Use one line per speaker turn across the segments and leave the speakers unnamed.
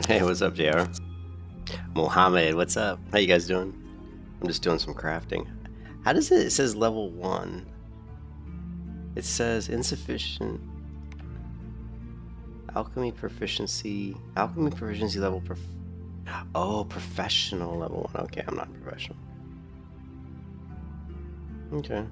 Hey, what's up, JR? Mohammed, what's up? How you guys doing? I'm just doing some crafting. How does it? It says level 1. It says insufficient alchemy proficiency level oh, professional level 1. Okay, I'm not professional. Okay.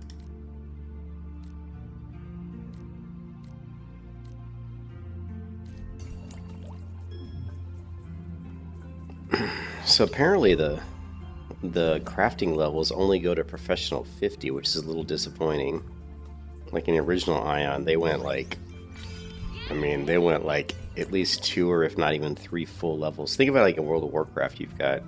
So apparently the crafting levels only go to professional 50, which is a little disappointing. Like in the original Aion, they went like, they went like at least 2 or if not even 3 full levels. Think about like in World of Warcraft, you've got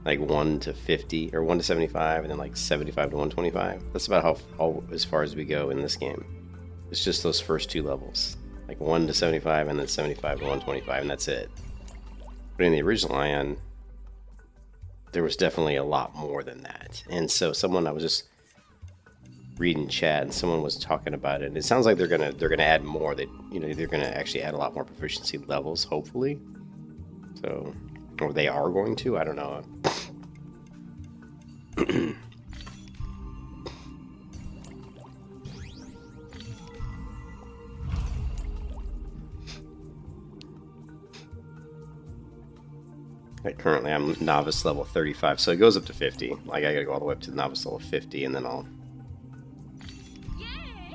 like 1 to 50 or 1 to 75 and then like 75 to 125. That's about all as far as we go in this game. It's just those first 2 levels, like 1 to 75 and then 75 to 125, and that's it. But in the original Aion, there was definitely a lot more than that. And so I was just reading chat and someone was talking about it. And it sounds like they're gonna add more. That they're gonna actually add a lot more proficiency levels, hopefully. So, or they are going to. I don't know. Like currently, I'm novice level 35, so it goes up to 50. Like I gotta go all the way up to the novice level 50, and then I'll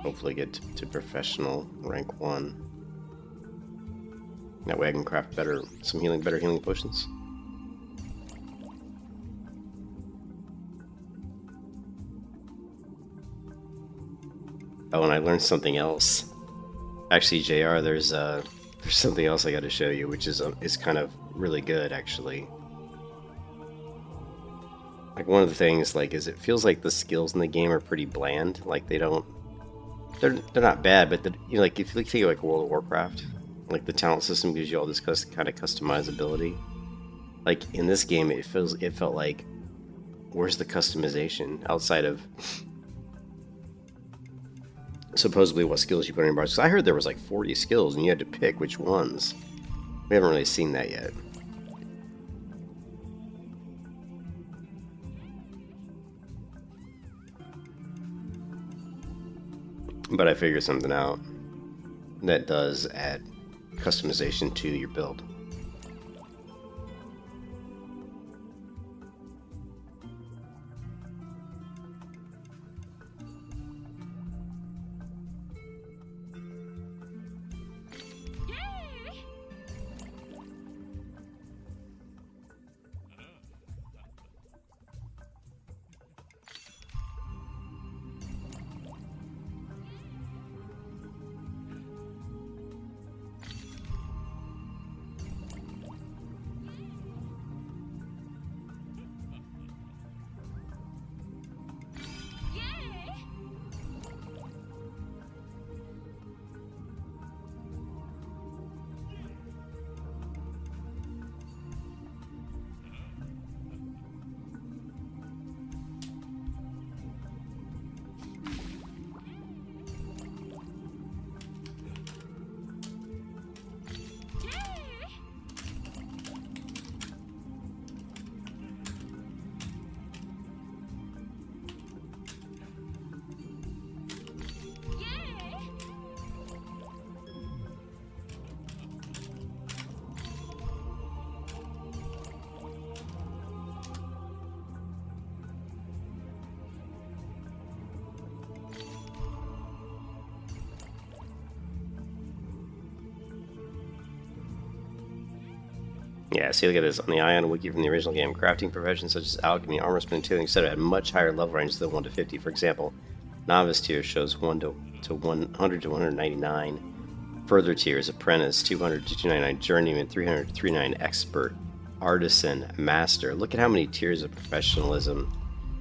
hopefully get to professional rank 1. That way I can craft better healing potions. Oh, and I learned something else. Actually, JR, there's something else I got to show you, which is kind of really good, actually. Like one of the things, is it feels like the skills in the game are pretty bland. Like they're not bad, but like if you think of like World of Warcraft, like the talent system gives you all this kind of customizability. Like in this game, it felt like, where's the customization outside of supposedly what skills you put in your bars? Because I heard there was like 40 skills and you had to pick which ones. We haven't really seen that yet. But I figured something out that does add customization to your build. Yeah, see, look at this. On the Aion wiki from the original game, crafting professions such as alchemy, armorsmith, and tailoring, etc. had much higher level ranges than 1 to 50. For example, novice tier shows 1 to 100 to 199. Further tiers, apprentice, 200 to 299, journeyman, 300 to 399, expert, artisan, master. Look at how many tiers of professionalism,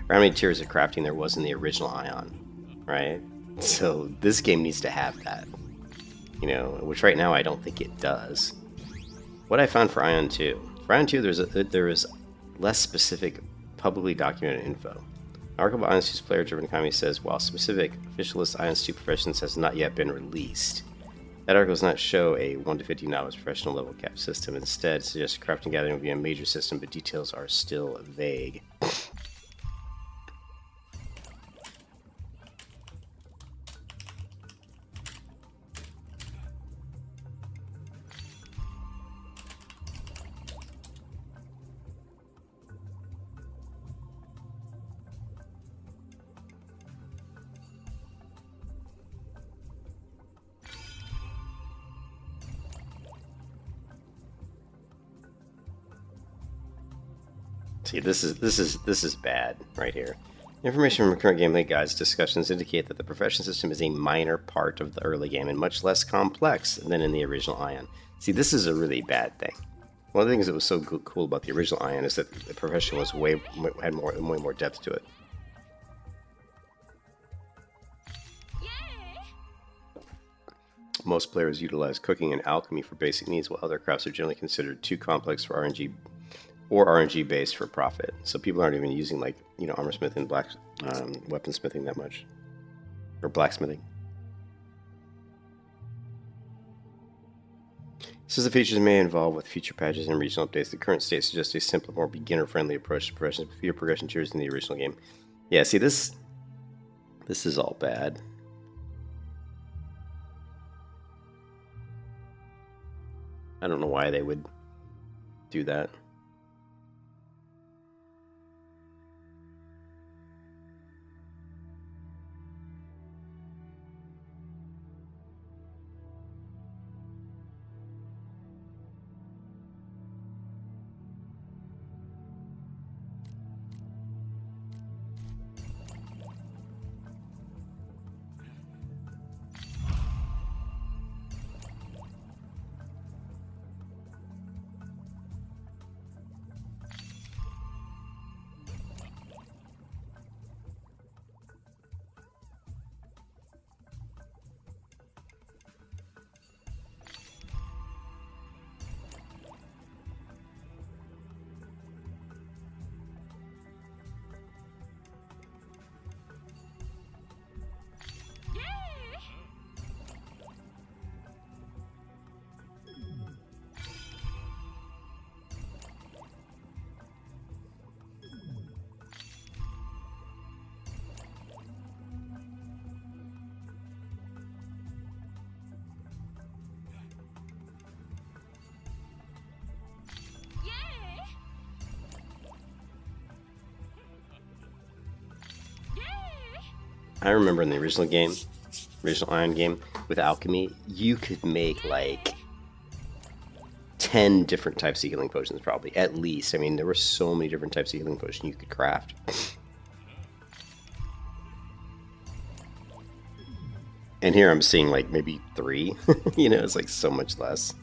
or how many tiers of crafting there was in the original Aion, right? So this game needs to have that, which right now I don't think it does. What I found for Aion 2. For Aion 2, there is less specific, publicly documented info. An article about Aion 2's player-driven economy says, while specific official list Aion 2 professions has not yet been released, That article does not show a 1 to 50 novice professional level cap system. Instead, it suggests crafting gathering will be a major system, but details are still vague. See, this is bad right here. Information from current gameplay guides discussions indicate that the profession system is a minor part of the early game and much less complex than in the original Aion. See, this is a really bad thing. One of the things that was so cool about the original Aion is that the profession was way more depth to it. Most players utilize cooking and alchemy for basic needs, while other crafts are generally considered too complex for RNG or RNG based for profit. So people aren't even using, like, you know, armor smithing and weaponsmithing that much, or blacksmithing. Says the features may evolve with future patches and regional updates. The current state suggests a simpler, more beginner-friendly approach to progression with fewer progression tiers than the original game. Yeah, see, this is all bad. I don't know why they would do that. I remember in the original Aion game, with alchemy, you could make like 10 different types of healing potions, probably, at least. I mean, there were so many different types of healing potions you could craft. And here I'm seeing like maybe 3. You know, it's like so much less.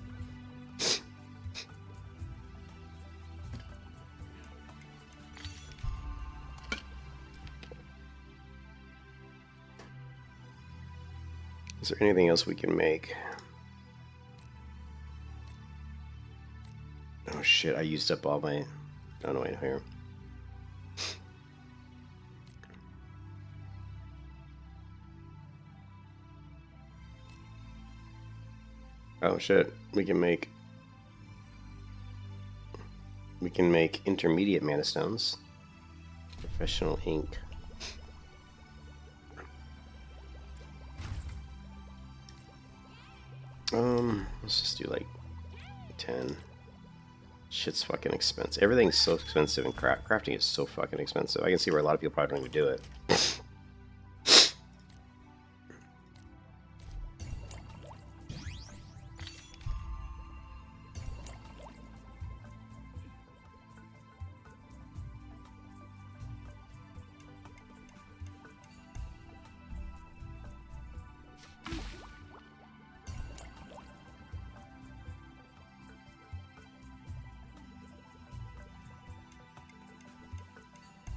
Is there anything else we can make? Oh shit, I used up all my... Oh no, wait, here. Oh shit, we can make intermediate mana stones. Professional ink. Let's just do like 10. Shit's fucking expensive. Everything's so expensive, and crafting is so fucking expensive. I can see where a lot of people probably don't even do it.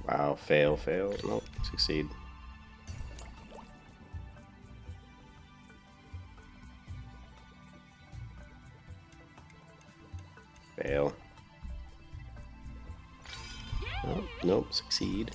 Wow, fail. Nope, succeed. Fail. Oh, nope, succeed.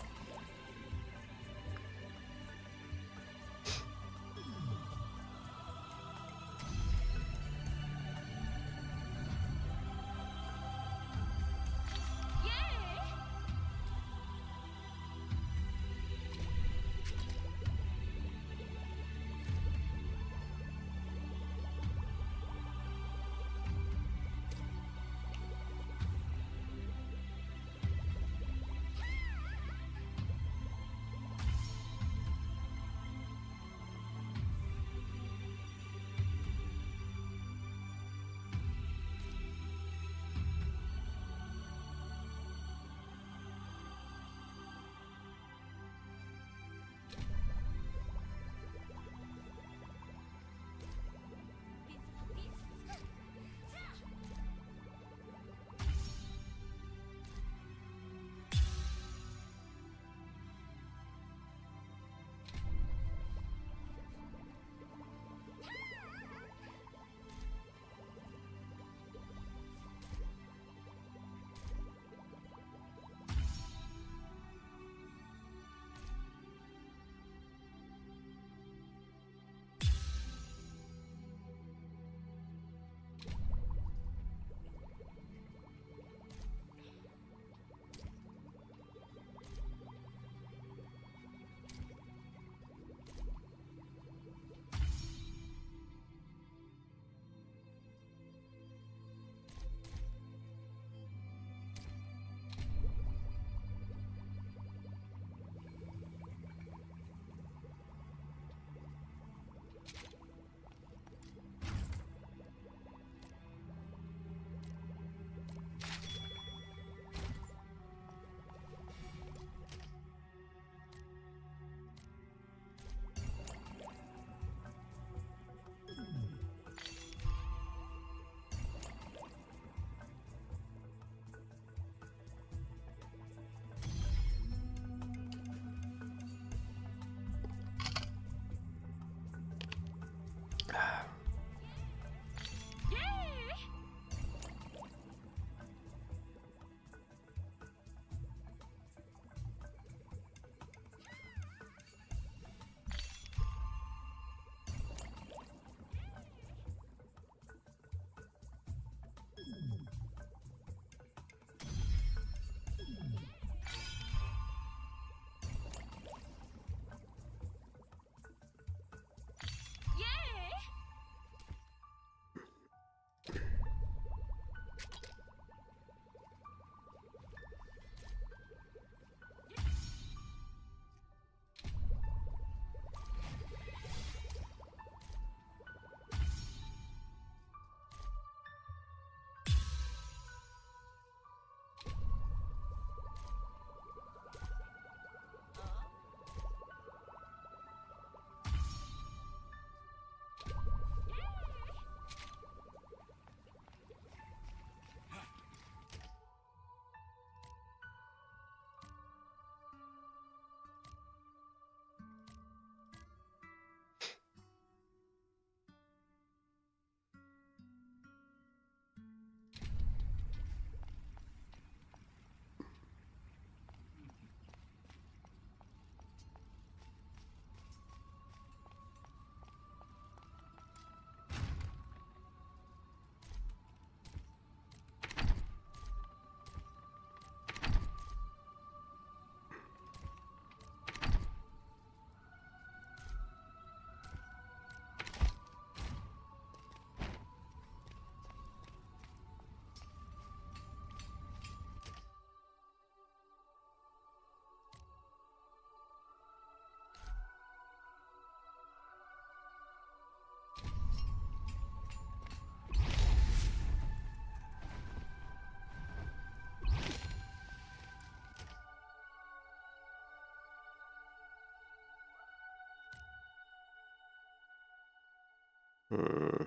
Hmm.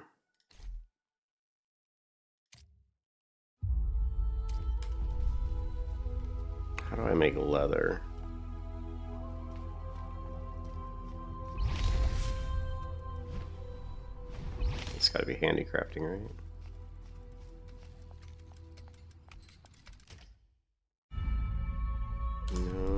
How do I make leather? It's gotta be handicrafting, right? No.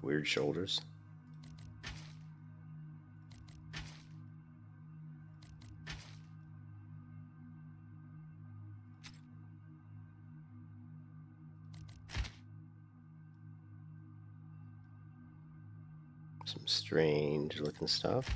Weird shoulders. Some strange looking stuff.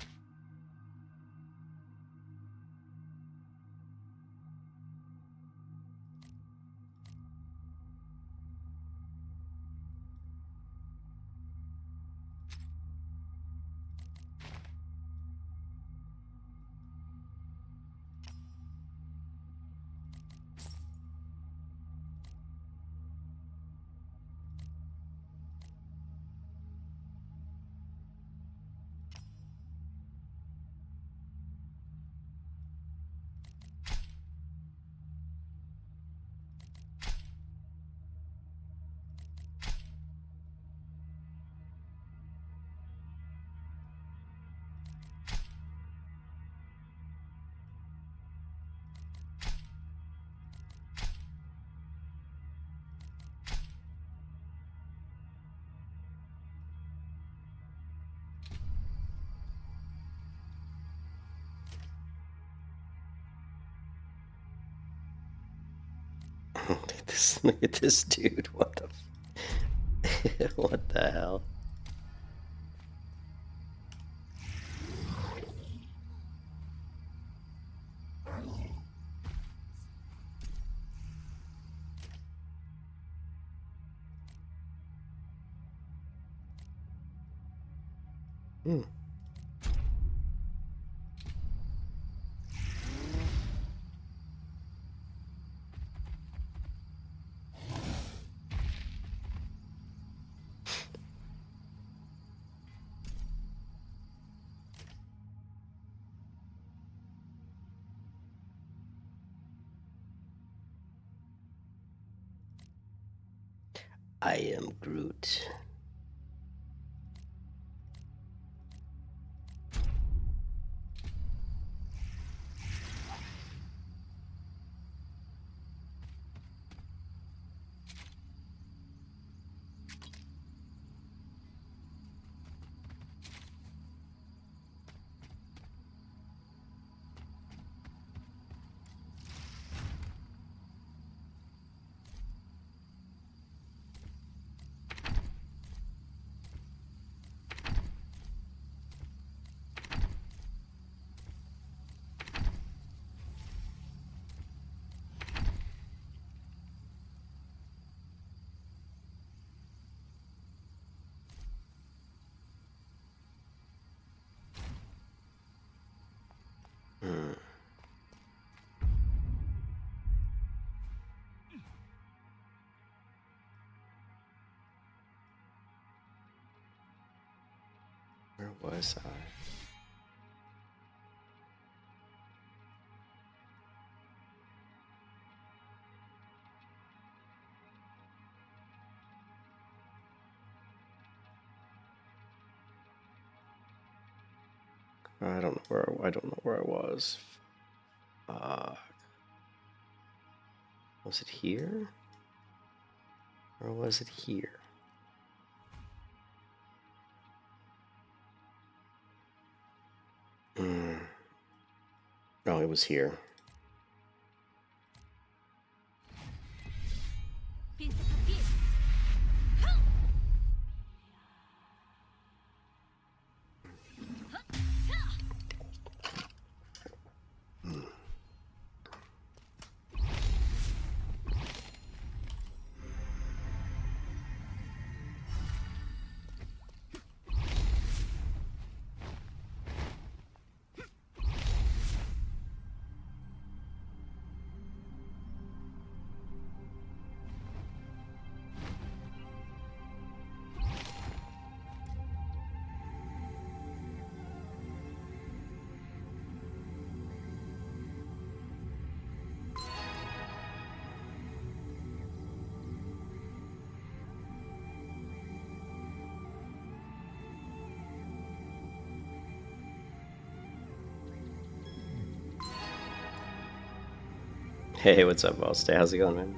Look at this dude. What the what the hell? I am Groot. Where was I? I don't know where I was. Was it here? Or was it here? No, it was here. Hey, what's up, boss? How's it going, man?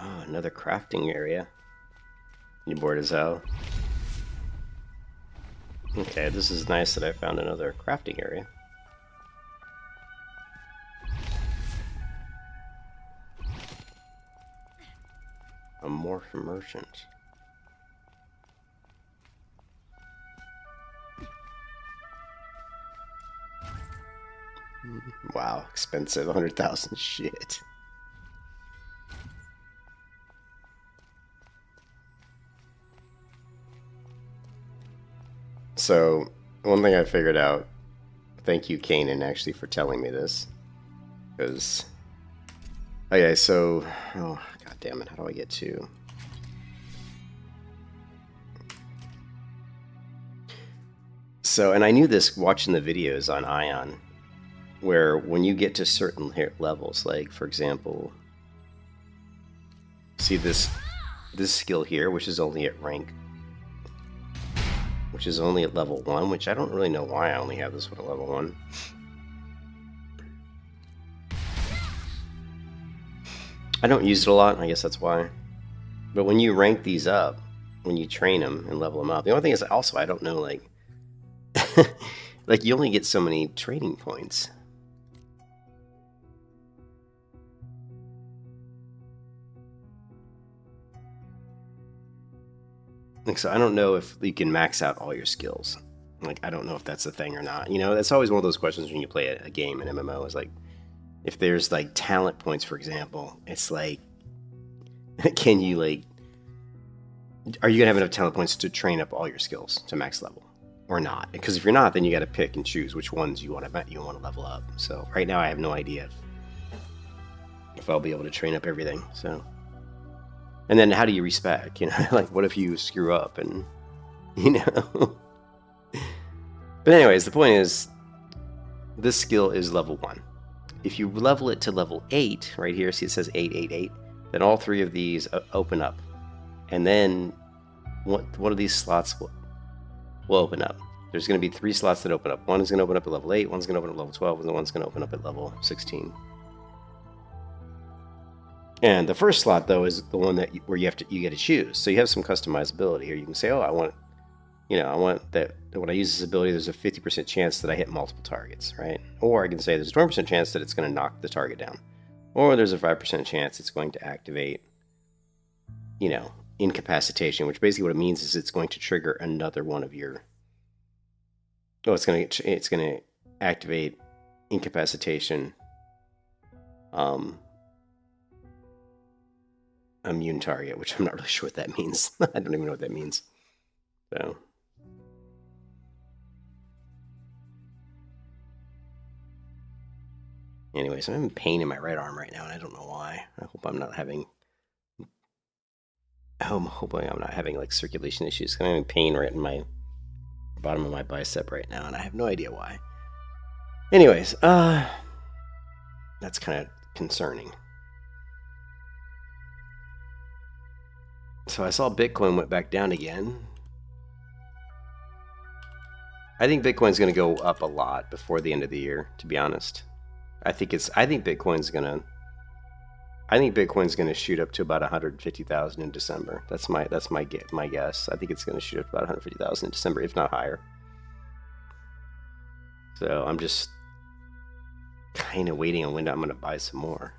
Oh, another crafting area. You bored as hell? Okay, this is nice that I found another crafting area. A morph merchant. Wow, expensive, 100,000 shit. So, one thing I figured out, thank you Kanan actually for telling me this, because, okay, so, oh, god damn it, how do I get to... So, and I knew this watching the videos on Aion, where when you get to certain levels, like, for example, see this skill here, which is only at rank, which is only at level 1, which I don't really know why I only have this one at level 1. I don't use it a lot, I guess that's why. But when you rank these up, when you train them and level them up, the only thing is also I don't know, like, like you only get so many training points. Like, so I don't know if you can max out all your skills. Like, I don't know if that's a thing or not. You know, that's always one of those questions when you play a game in MMO is like, if there's like talent points, for example, it's like, can you like, are you gonna have enough talent points to train up all your skills to max level or not? Because if you're not, then you got to pick and choose which ones you want to level up. So right now I have no idea if I'll be able to train up everything. So. And then how do you respec? You know, like what if you screw up and, you know. But anyways, the point is, this skill is level 1. If you level it to level 8, right here, see it says 888, then all 3 of these open up. And then one of these slots will open up. There's going to be 3 slots that open up. One is going to open up at level 8, one's going to open up at level 12, and the one's going to open up at level 16. And the first slot, though, is the one that where you get to choose. So you have some customizability here. You can say, oh, I want that when I use this ability, there's a 50% chance that I hit multiple targets, right? Or I can say there's a 20% chance that it's going to knock the target down. Or there's a 5% chance it's going to activate, you know, incapacitation, which basically what it means is it's going to trigger another one of your... Oh, it's going to activate incapacitation, immune target, which I'm not really sure what that means. I don't even know what that means. So, anyways, I'm having pain in my right arm right now, and I don't know why. I hope I'm not having. I'm hoping I'm not having like circulation issues. I'm having pain right in my bottom of my bicep right now, and I have no idea why. Anyways, that's kind of concerning. So I saw Bitcoin went back down again. I think Bitcoin's going to go up a lot before the end of the year, to be honest. I think Bitcoin's going to shoot up to about 150,000 in December. That's my guess. I think it's going to shoot up to about 150,000 in December, if not higher. So I'm just kind of waiting on when I'm going to buy some more.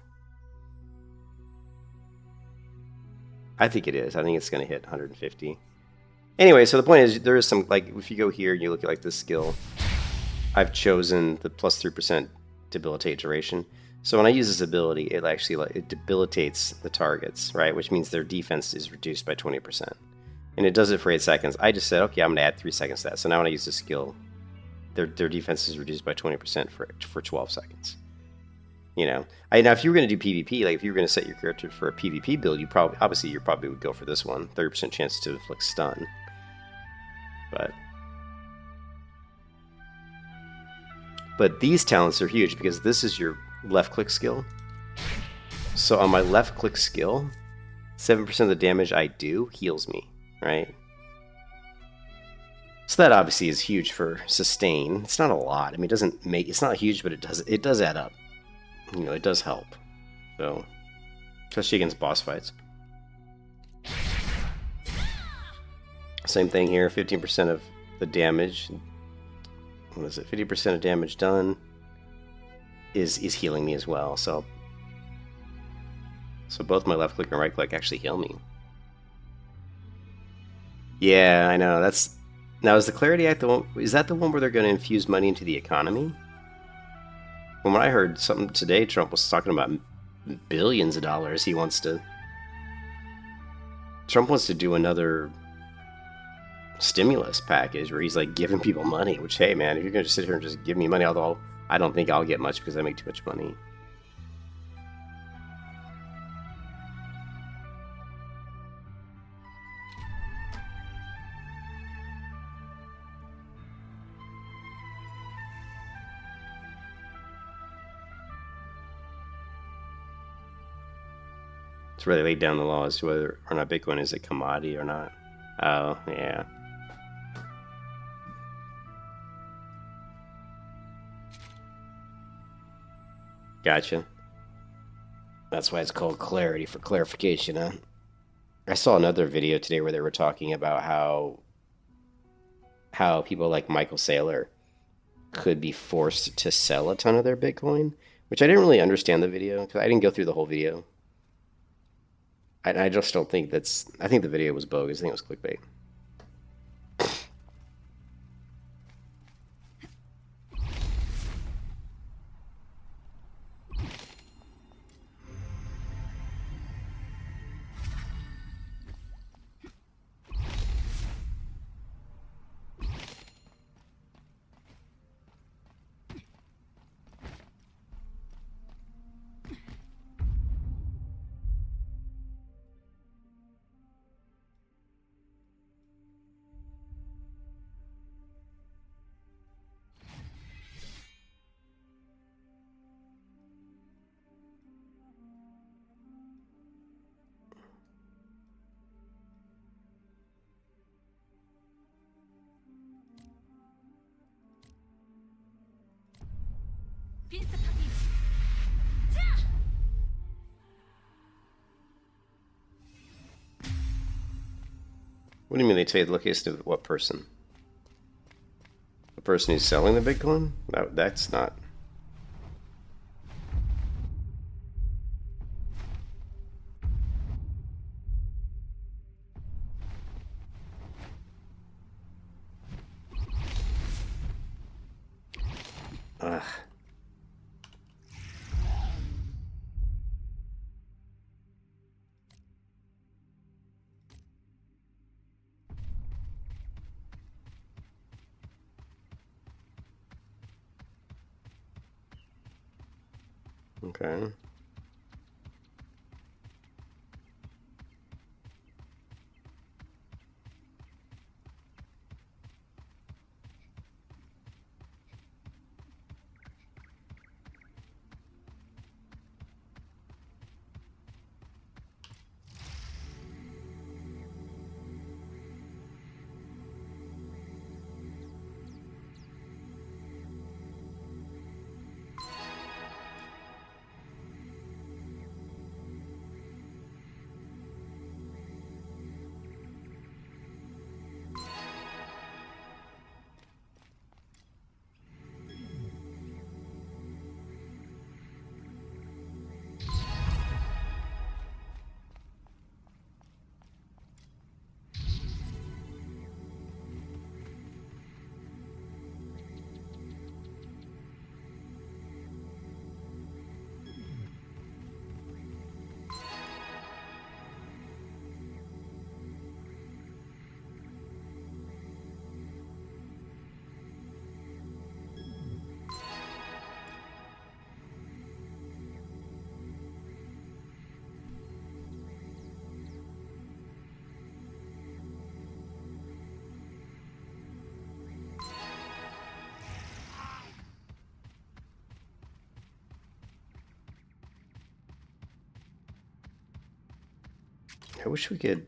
I think it is. I think it's going to hit 150. Anyway, so the point is, there is some, like, if you go here and you look at, like, this skill, I've chosen the plus 3% debilitate duration. So when I use this ability, it actually, like, it debilitates the targets, right? Which means their defense is reduced by 20%. And it does it for 8 seconds. I just said, okay, I'm going to add 3 seconds to that. So now when I use this skill, their defense is reduced by 20% for 12 seconds. You know, now if you were going to do PvP, like if you were going to set your character for a PvP build, you probably would go for this one, 30% chance to inflict stun. But these talents are huge because this is your left click skill. So on my left click skill, 7% of the damage I do heals me, right? So that obviously is huge for sustain. It's not a lot. I mean, it's not huge, but it does add up. You know, it does help. So, especially against boss fights. Same thing here, 15% of the damage. What is it? 50% of damage done is healing me as well. So both my left click and right click actually heal me. Yeah, I know. That's now, is the Clarity Act the one? Is that the one where they're going to infuse money into the economy? From what I heard, something today, Trump was talking about billions of dollars. Trump wants to do another stimulus package where he's like giving people money. Which, hey, man, if you're going to just sit here and just give me money, although I don't think I'll get much because I make too much money. It's where they laid down the law as to whether or not Bitcoin is a commodity or not. Oh, yeah. Gotcha. That's why it's called Clarity, for clarification, huh? I saw another video today where they were talking about how people like Michael Saylor could be forced to sell a ton of their Bitcoin, which I didn't really understand the video because I didn't go through the whole video. I just don't think that's. I think the video was bogus. I think it was clickbait. What do you mean they tell you the location of what person? The person who's selling the Bitcoin? That's not. Ugh. Okay. I wish we could.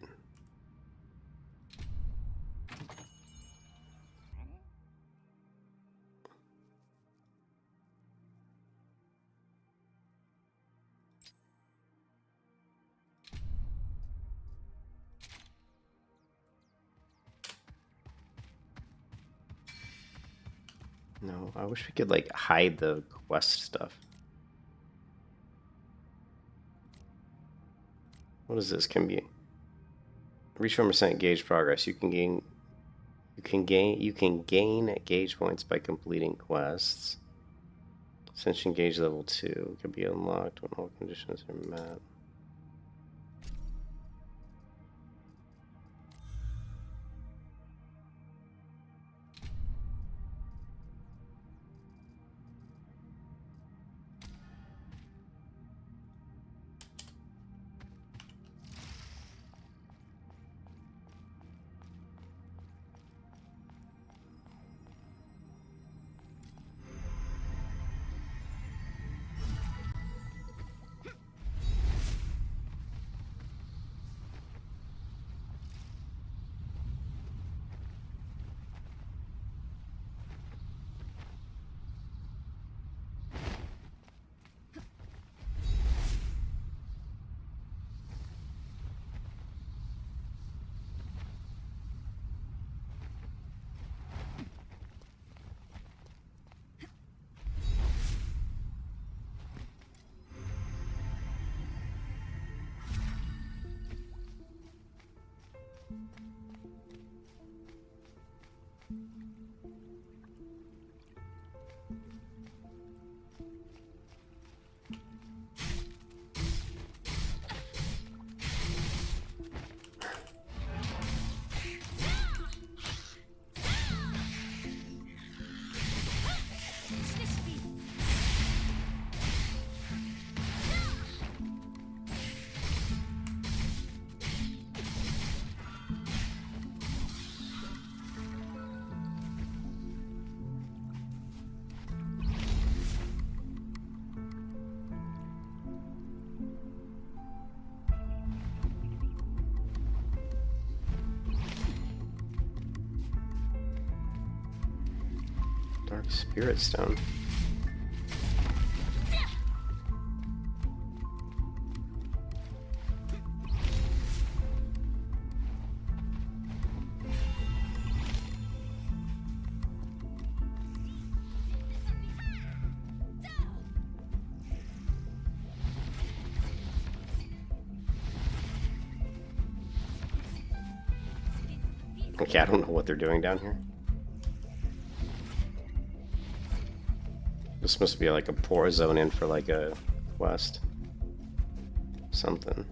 No, I wish we could like hide the quest stuff. What is this? Can be reach 1% gauge progress. You can gain gauge points by completing quests. Ascension gauge level 2 can be unlocked when all conditions are met. Dark Spirit Stone. Okay, I don't know what they're doing down here. This must be like a poor zone in for like a quest. Something.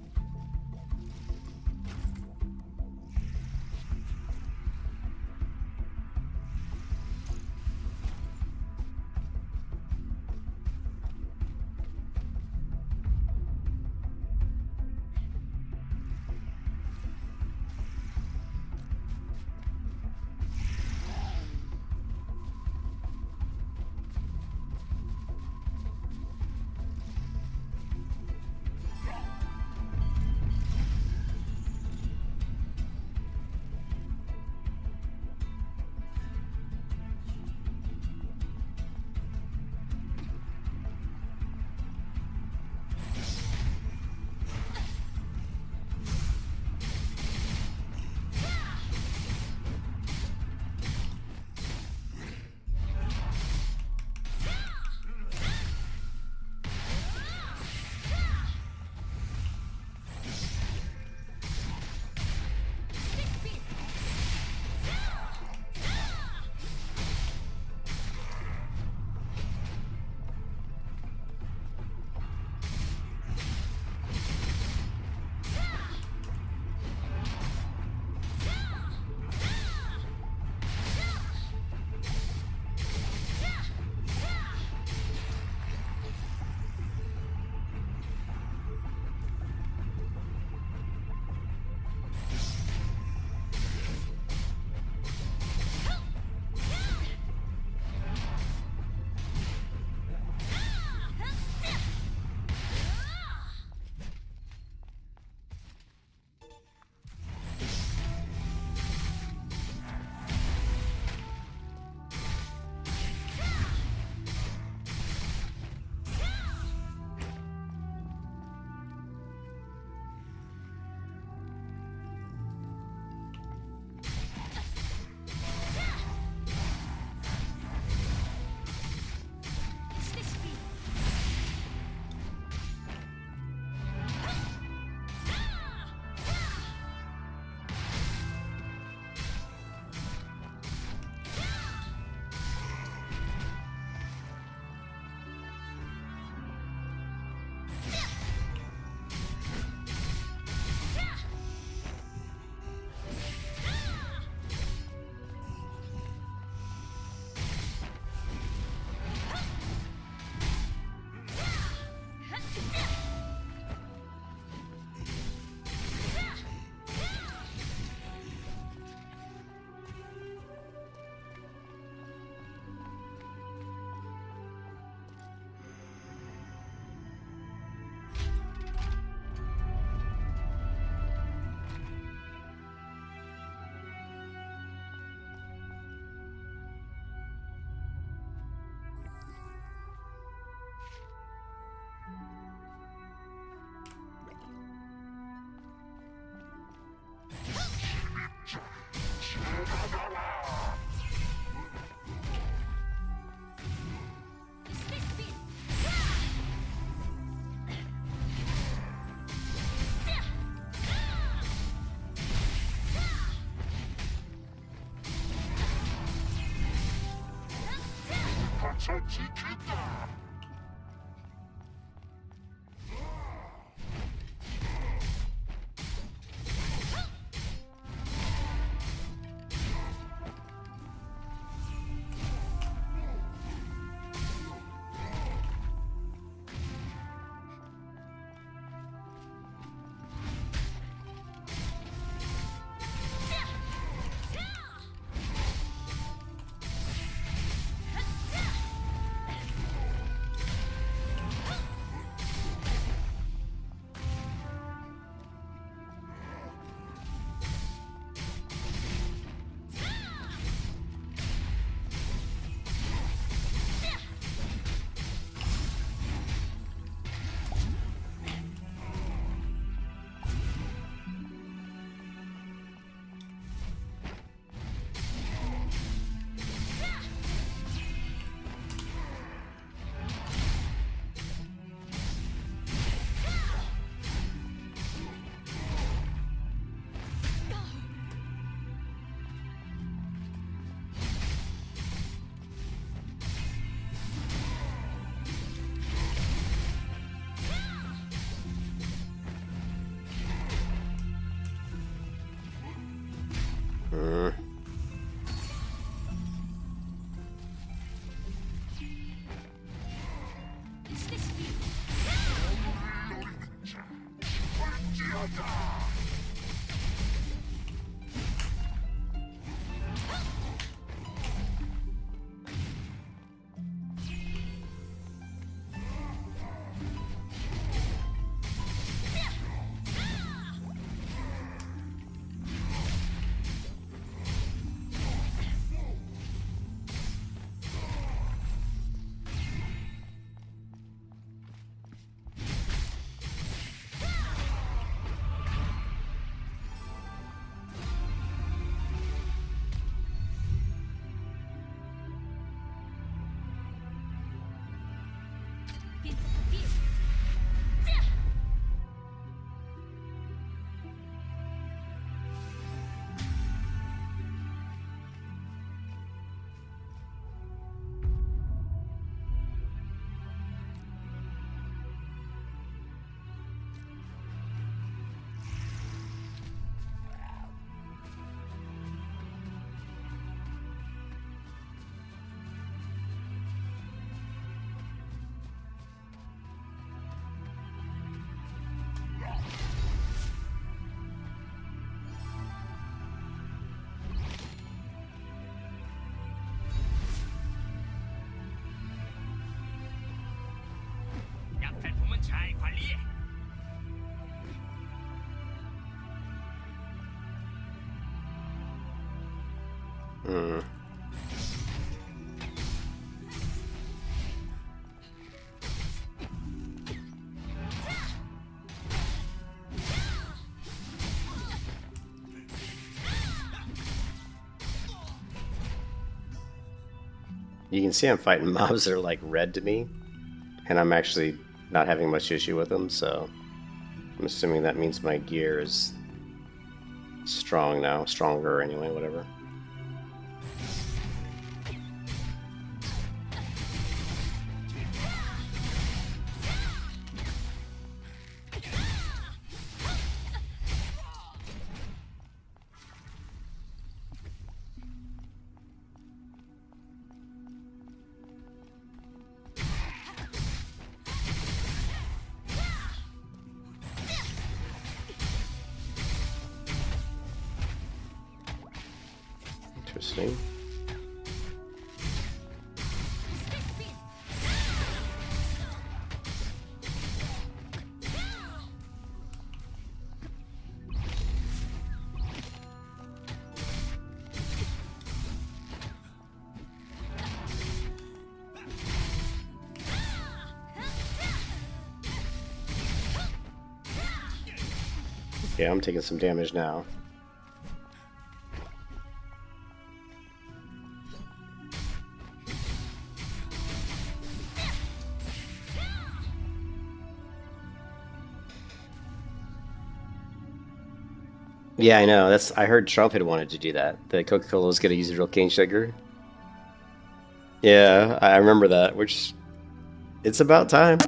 You can see I'm fighting mobs that are like red to me, and I'm actually not having much issue with them, so I'm assuming that means my gear is strong now, stronger anyway, whatever. Interesting. Yeah, I'm taking some damage now. Yeah, I know. I heard Trump had wanted to do that. That Coca-Cola was going to use a real cane sugar. Yeah, I remember that, which it's about time.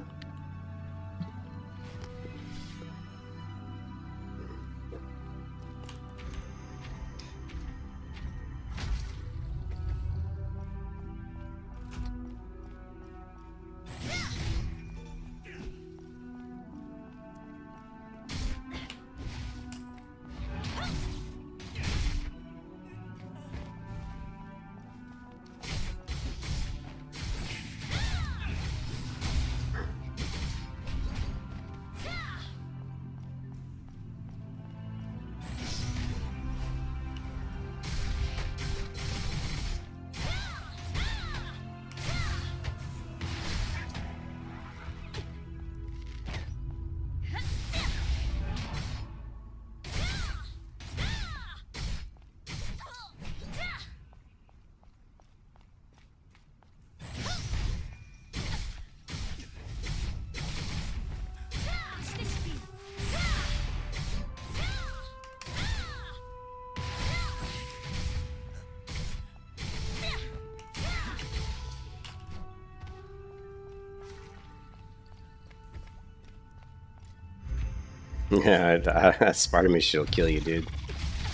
Yeah, that part of me shit'll kill you, dude.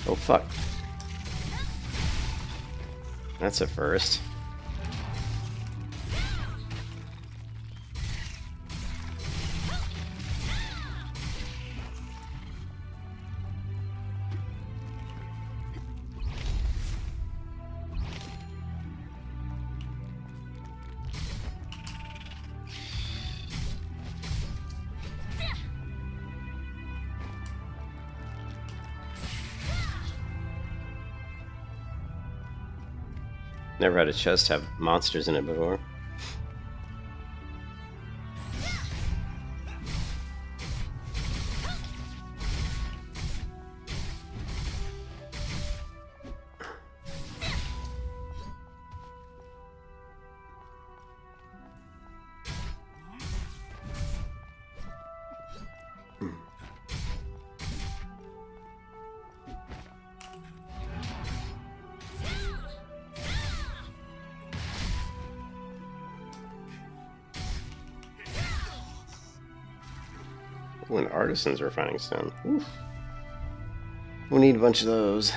Oh fuck, that's a first. Never had a chest have monsters in it before. Ooh, an artisan's refining stone. Oof. We need a bunch of those.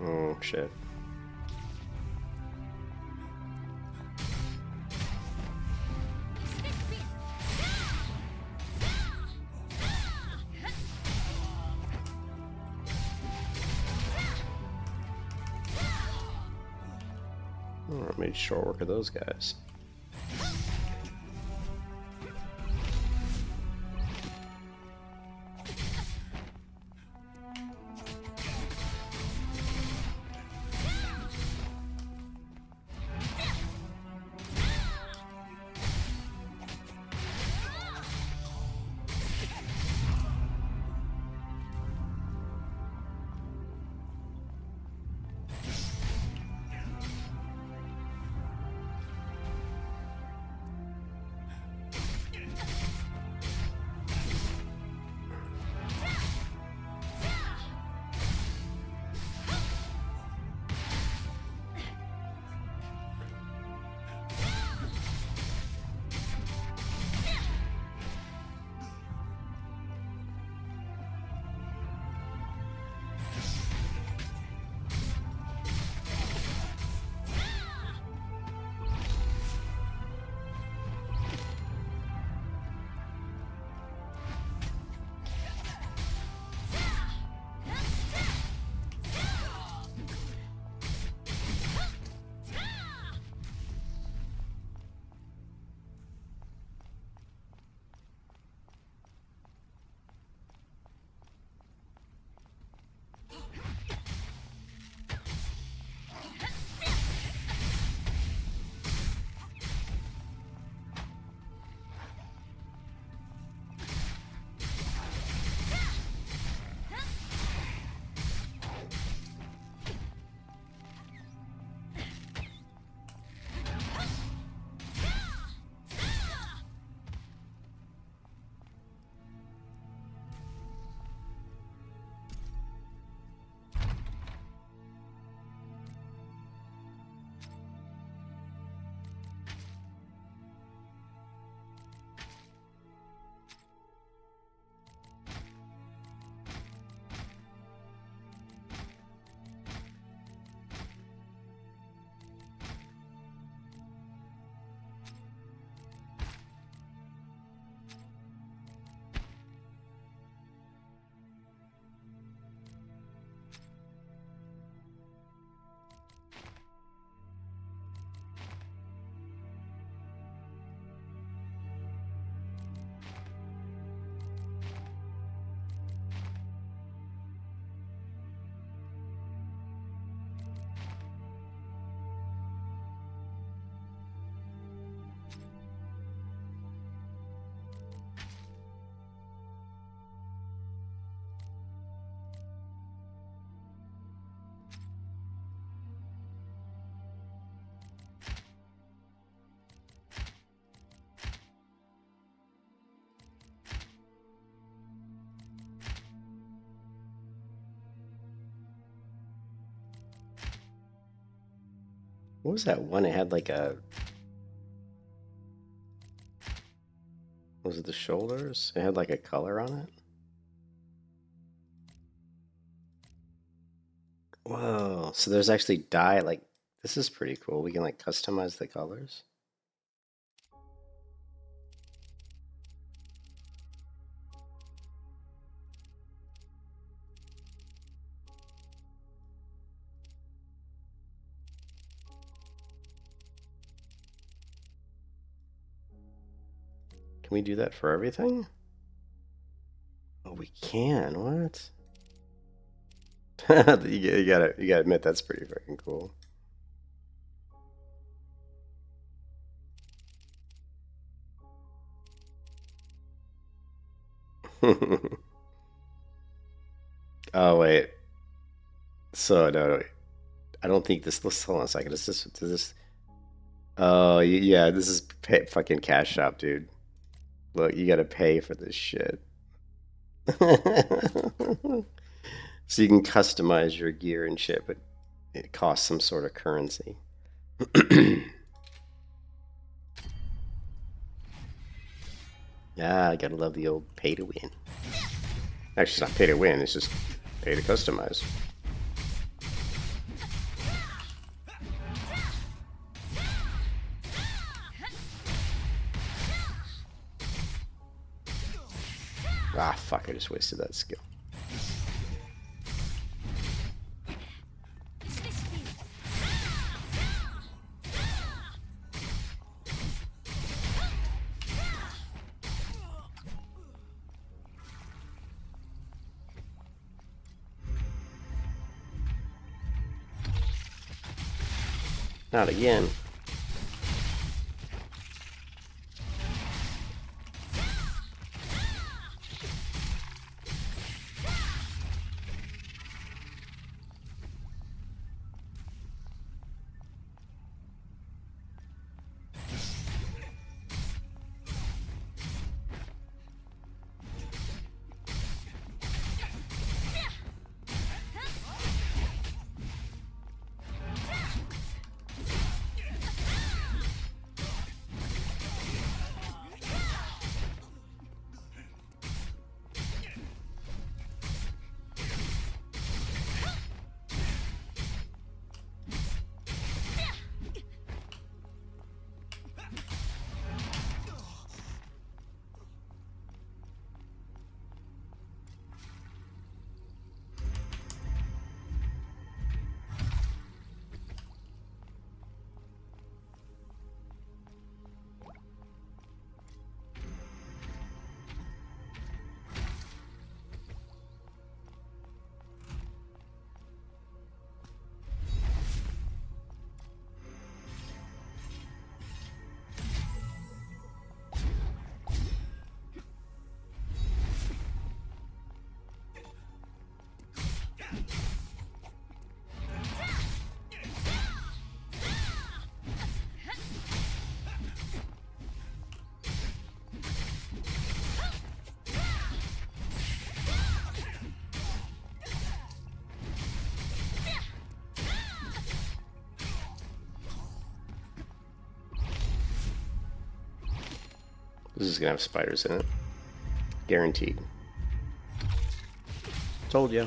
Oh shit. Oh, I made short work of those guys. What was that one? It had like a... Was it the shoulders? It had like a color on it? Whoa, so there's actually dye, like, this is pretty cool. We can like customize the colors. Can we do that for everything? Oh, we can. What? you gotta admit that's pretty freaking cool. Oh wait. So no, I don't think this. Let's hold on a second. Is this? Does this? Oh yeah, this is fucking cash shop, dude. Look, you gotta pay for this shit. So you can customize your gear and shit, but it costs some sort of currency. Yeah, I gotta love the old pay to win. Actually, it's not pay to win, it's just pay to customize. Ah, fuck, I just wasted that skill. Not again. This is gonna have spiders in it. Guaranteed. Told ya.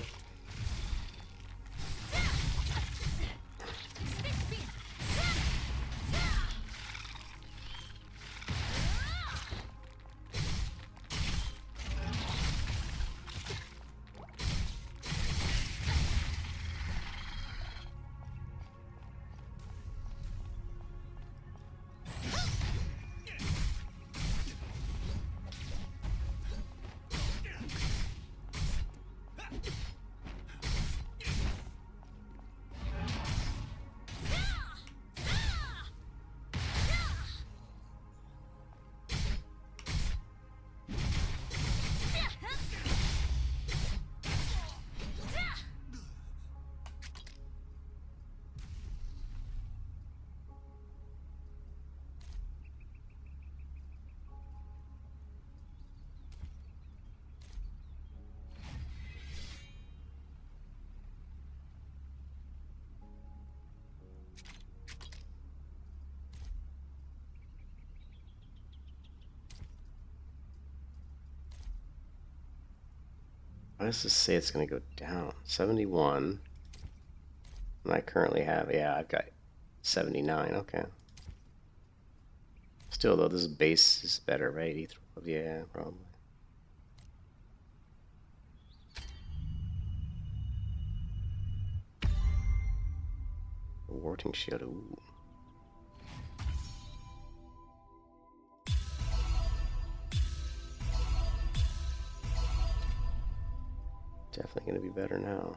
Why does this say it's going to go down? 71. And I currently have, yeah, I've got 79. Okay. Still, though, this base is better, right? E12, yeah, probably. Warting shield, ooh. Definitely going to be better now.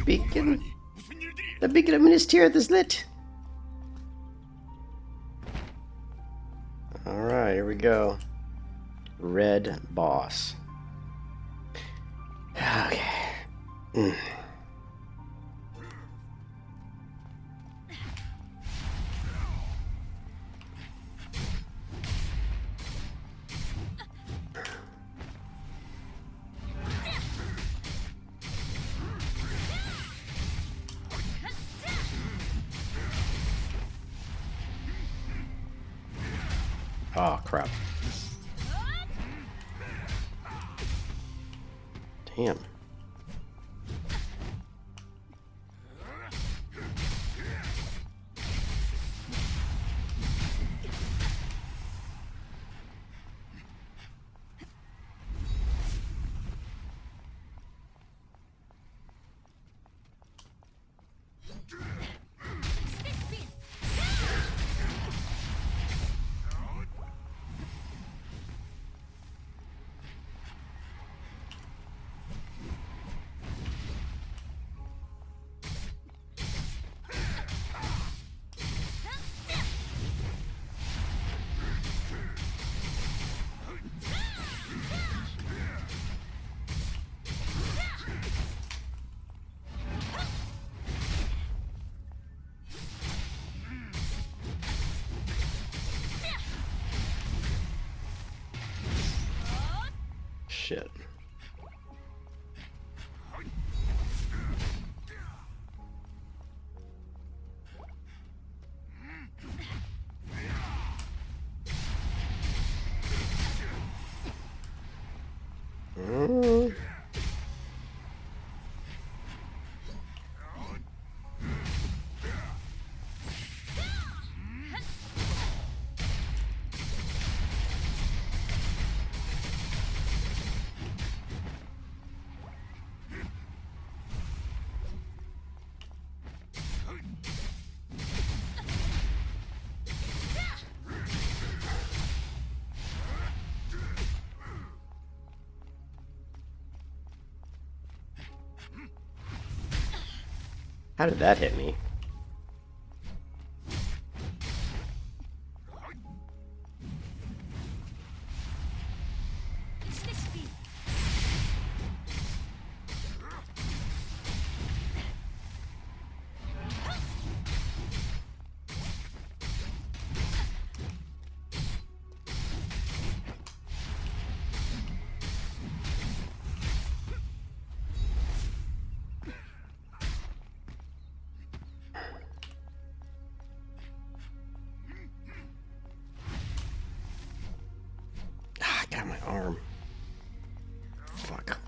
beacon. The beacon of Ministerial is lit. Alright, here we go. Red boss. Okay. Oh, crap. Damn. Shit. How did that hit me? Got my arm. Fuck.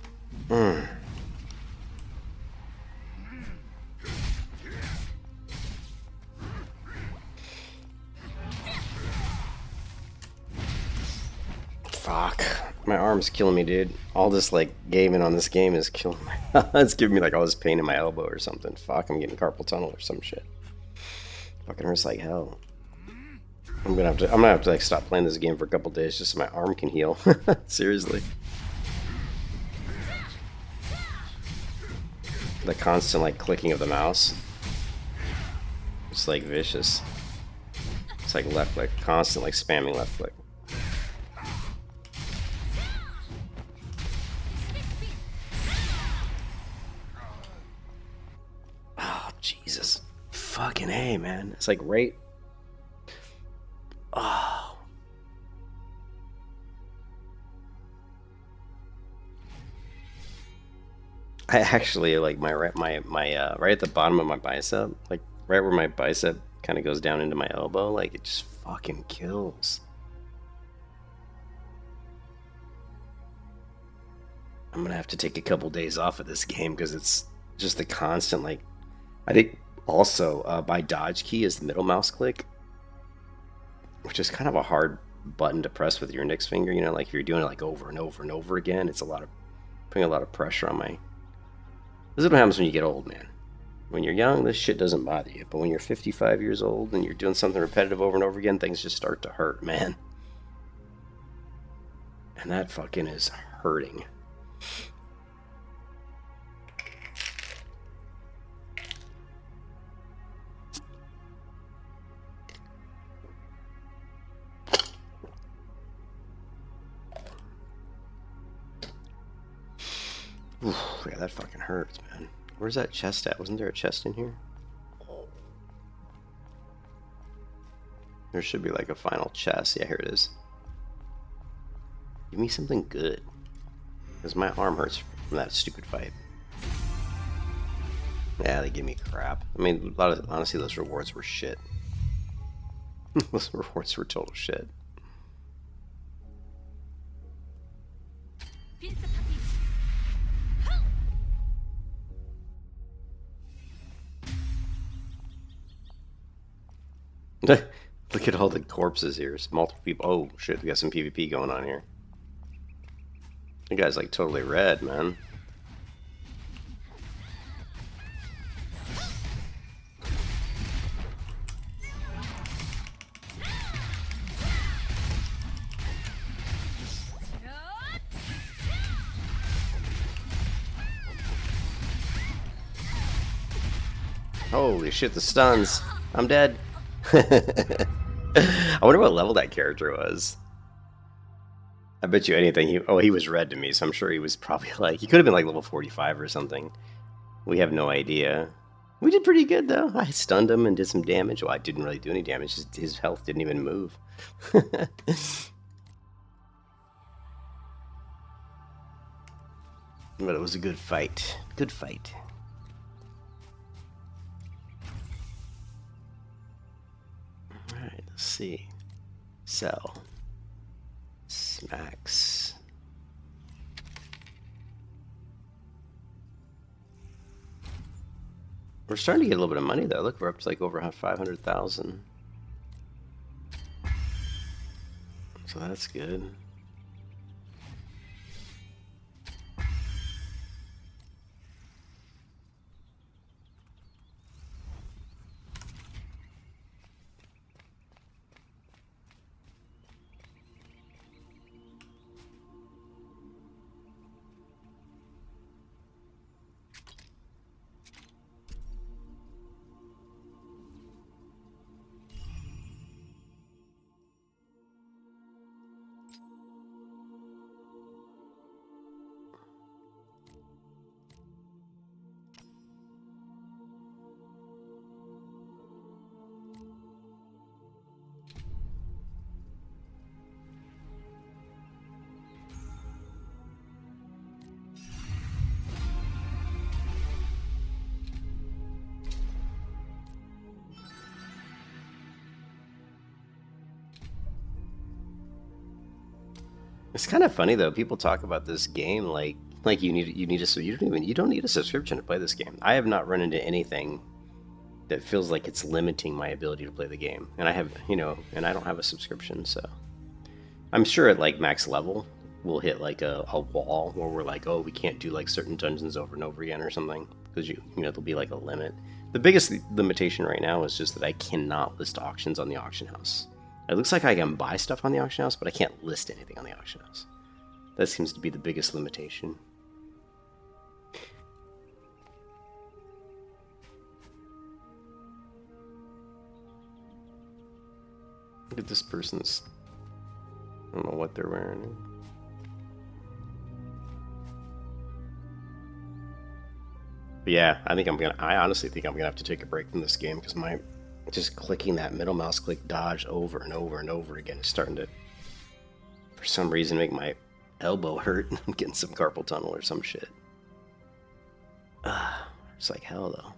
Fuck. My arm's killing me, dude. All this, like, gaming on this game is killing my... It's giving me, like, all this pain in my elbow or something. Fuck, I'm getting carpal tunnel or some shit. Fucking hurts like hell. I'm gonna have to like stop playing this game for a couple days just so my arm can heal. Seriously. The constant like clicking of the mouse. It's like vicious. It's like left click, constant like spamming left click. Oh Jesus. Fucking A, man. It's like right. Oh. I actually like my right at the bottom of my bicep, like right where my bicep kind of goes down into my elbow, like it just fucking kills. I'm gonna have to take a couple days off of this game because it's just the constant like. I think also my dodge key is the middle mouse click, which is kind of a hard button to press with your index finger, you know, like if you're doing it like over and over and over again, it's putting a lot of pressure on my... This is what happens when you get old, man. When you're young, this shit doesn't bother you, but when you're 55 years old and you're doing something repetitive over and over again, things just start to hurt, man. And that fucking is hurting. Oof, yeah, that fucking hurts, man. Where's that chest at? Wasn't there a chest in here? There should be like a final chest. Yeah, here it is. Give me something good. Because my arm hurts from that stupid fight. Yeah, they give me crap. I mean, honestly, those rewards were shit. Those rewards were total shit. Look at all the corpses here. It's multiple people. Oh, shit, we got some PvP going on here. The guy's like totally red, man. Holy shit, the stuns. I'm dead. I wonder what level that character was. I bet you anything. He was red to me, so I'm sure he was probably like, he could have been like level 45 or something. We have no idea. We did pretty good though. I stunned him and did some damage. Well, I didn't really do any damage. His health didn't even move. But it was a good fight. Good fight. Alright, let's see. Sell. Smacks. We're starting to get a little bit of money though. Look, we're up to like over 500,000. So that's good. It's kind of funny though. People talk about this game like you need a so you don't need a subscription to play this game. I have not run into anything that feels like it's limiting my ability to play the game. And I have, and I don't have a subscription, so I'm sure at like max level we'll hit like a wall where we're like, oh, we can't do like certain dungeons over and over again or something because there'll be like a limit. The biggest limitation right now is just that I cannot list auctions on the auction house. It looks like I can buy stuff on the auction house, but I can't list anything on the auction house. That seems to be the biggest limitation. Look at this person's... I don't know what they're wearing. But yeah, I honestly think I'm gonna have to take a break from this game because just clicking that middle mouse click dodge over and over and over again is starting to, for some reason, make my elbow hurt. I'm getting some carpal tunnel or some shit. It's like hell though.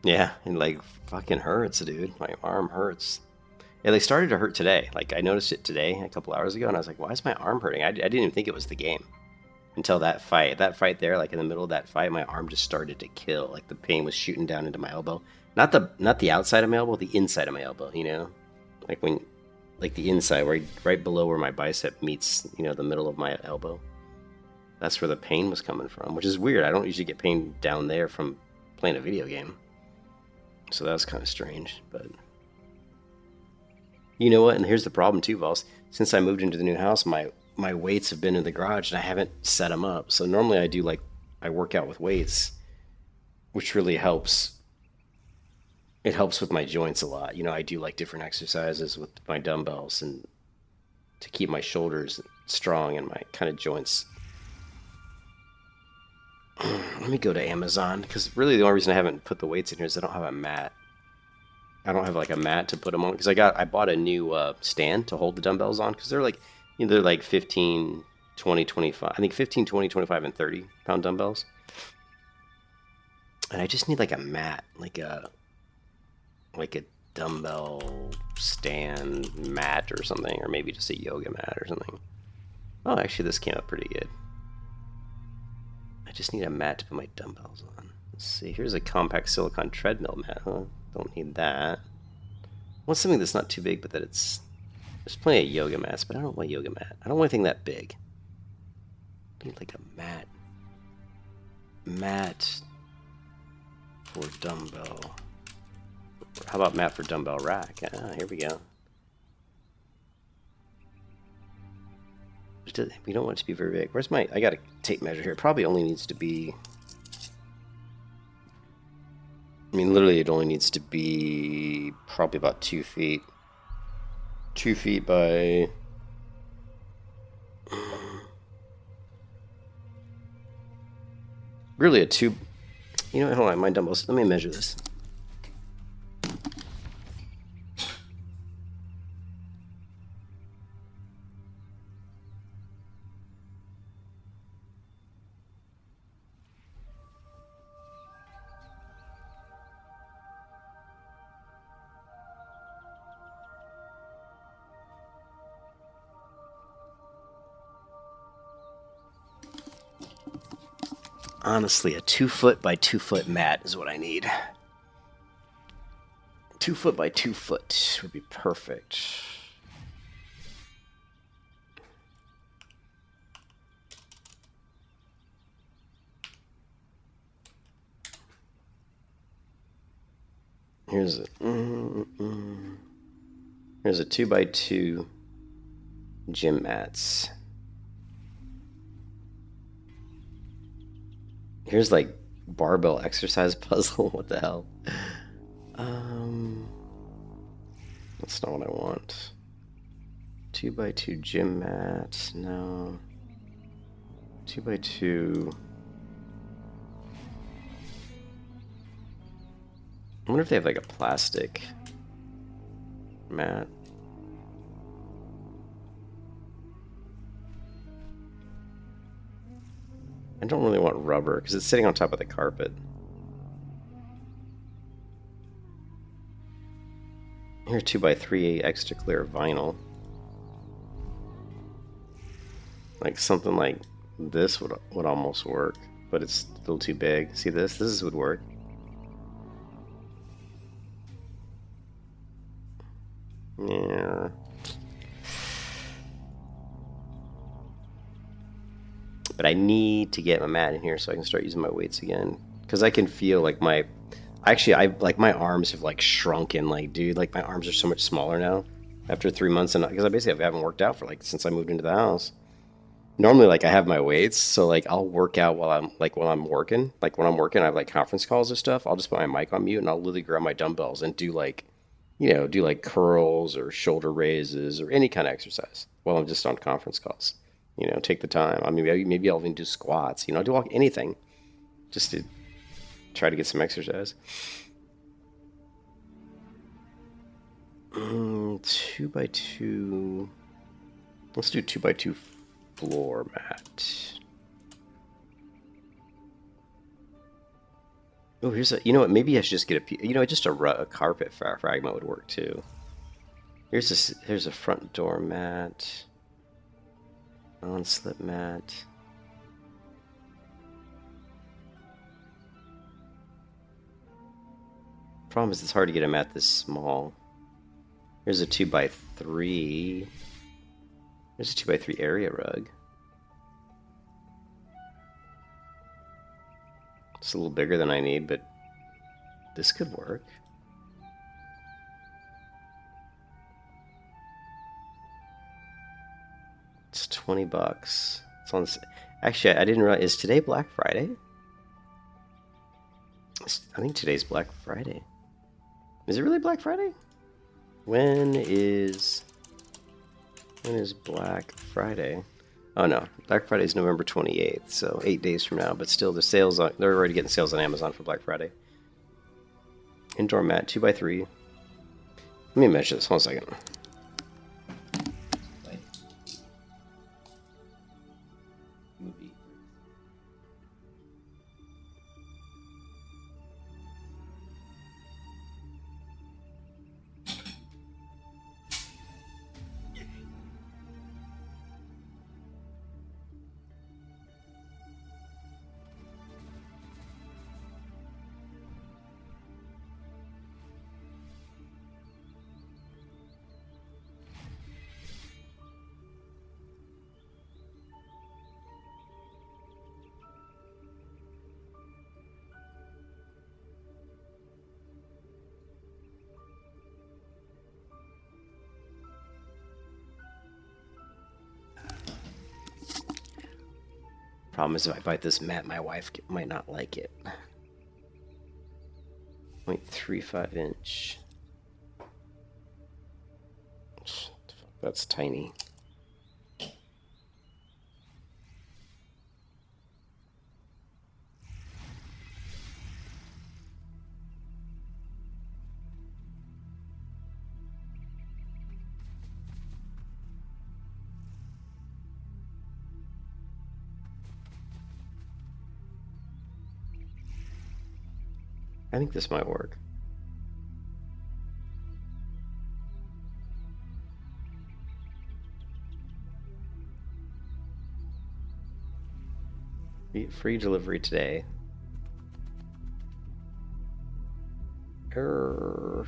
Yeah, and like fucking hurts, dude. My arm hurts. Yeah, they started to hurt today. Like I noticed it today, a couple hours ago, and I was like, why is my arm hurting? I didn't even think it was the game until that fight. That fight there, like in the middle of that fight, my arm just started to kill. Like the pain was shooting down into my elbow. Not the outside of my elbow, the inside of my elbow, Like the inside, right below where my bicep meets, the middle of my elbow. That's where the pain was coming from, which is weird. I don't usually get pain down there from playing a video game. So that was kind of strange, but... You know what? And here's the problem too, Vols. Since I moved into the new house, my weights have been in the garage and I haven't set them up. So normally I work out with weights, which really helps it helps with my joints a lot. You know, I do like different exercises with my dumbbells and to keep my shoulders strong and my kind of joints. Let me go to Amazon because really the only reason I haven't put the weights in here is I don't have a mat. I don't have like a mat to put them on because I bought a new stand to hold the dumbbells on because they're like, you know, they're like 15, 20, 25. I think 15, 20, 25, and 30-pound dumbbells. And I just need like a mat, like a dumbbell stand mat or something, or maybe just a yoga mat or something. Oh, actually, this came up pretty good. I just need a mat to put my dumbbells on. Let's see. Here's a compact silicone treadmill mat. Huh? Don't need that. I want something that's not too big, but that it's... There's plenty of yoga mats, but I don't want a yoga mat. I don't want anything that big. I need like a mat. Mat for dumbbell. How about mat for dumbbell rack? Ah, here we go. We don't want it to be very big. Where's my... I got a tape measure here. It probably only needs to be... I mean, literally it only needs to be probably about 2 feet. 2 feet by... Really a 2... You know, hold on, my dumbbells. Let me measure this. Honestly, a 2 foot by 2 foot mat is what I need. 2 foot by 2 foot would be perfect. Here's a 2 by 2 gym mats. Here's like barbell exercise puzzle. What the hell? That's not what I want. 2 by 2 gym mat. No. 2 by 2. I wonder if they have like a plastic mat. I don't really want rubber because it's sitting on top of the carpet. Here, 2 by 3 extra clear vinyl. Like something like this would almost work, but it's a little too big. See this? This would work. Yeah. But I need to get my mat in here so I can start using my weights again. Because I can feel like my... Actually, like my arms have like shrunken. Like, dude, like my arms are so much smaller now after 3 months. And because I basically haven't worked out for like since I moved into the house. Normally, like I have my weights, so like I'll work out while I'm working. Like when I'm working, I have like conference calls or stuff. I'll just put my mic on mute and I'll literally grab my dumbbells and do like, you know, do like curls or shoulder raises or any kind of exercise while I'm just on conference calls. You know, take the time. I mean, maybe I'll even do squats. You know, do anything just to try to get some exercise. 2 by 2. Let's do 2 by 2 floor mat. Oh, here's a... You know what? Maybe I should just get a... You know, just a carpet fragment would work too. Here's a front door mat. Non-slip mat. Problem is it's hard to get a mat this small. Here's a 2 by 3. There's a 2 by 3 area rug. It's a little bigger than I need, but this could work. It's $20. It's on. Actually, I didn't realize. Is today Black Friday? I think today's Black Friday. Is it really Black Friday? When is Black Friday? Oh no, Black Friday is November 28th, so 8 days from now. But still, they're already getting sales on Amazon for Black Friday. Indoor mat 2x3. Let me measure this. Hold on a second. Problem is, if I bite this mat, my wife might not like it. 0.35 inch. That's tiny. I think this might work. Free delivery today. Error.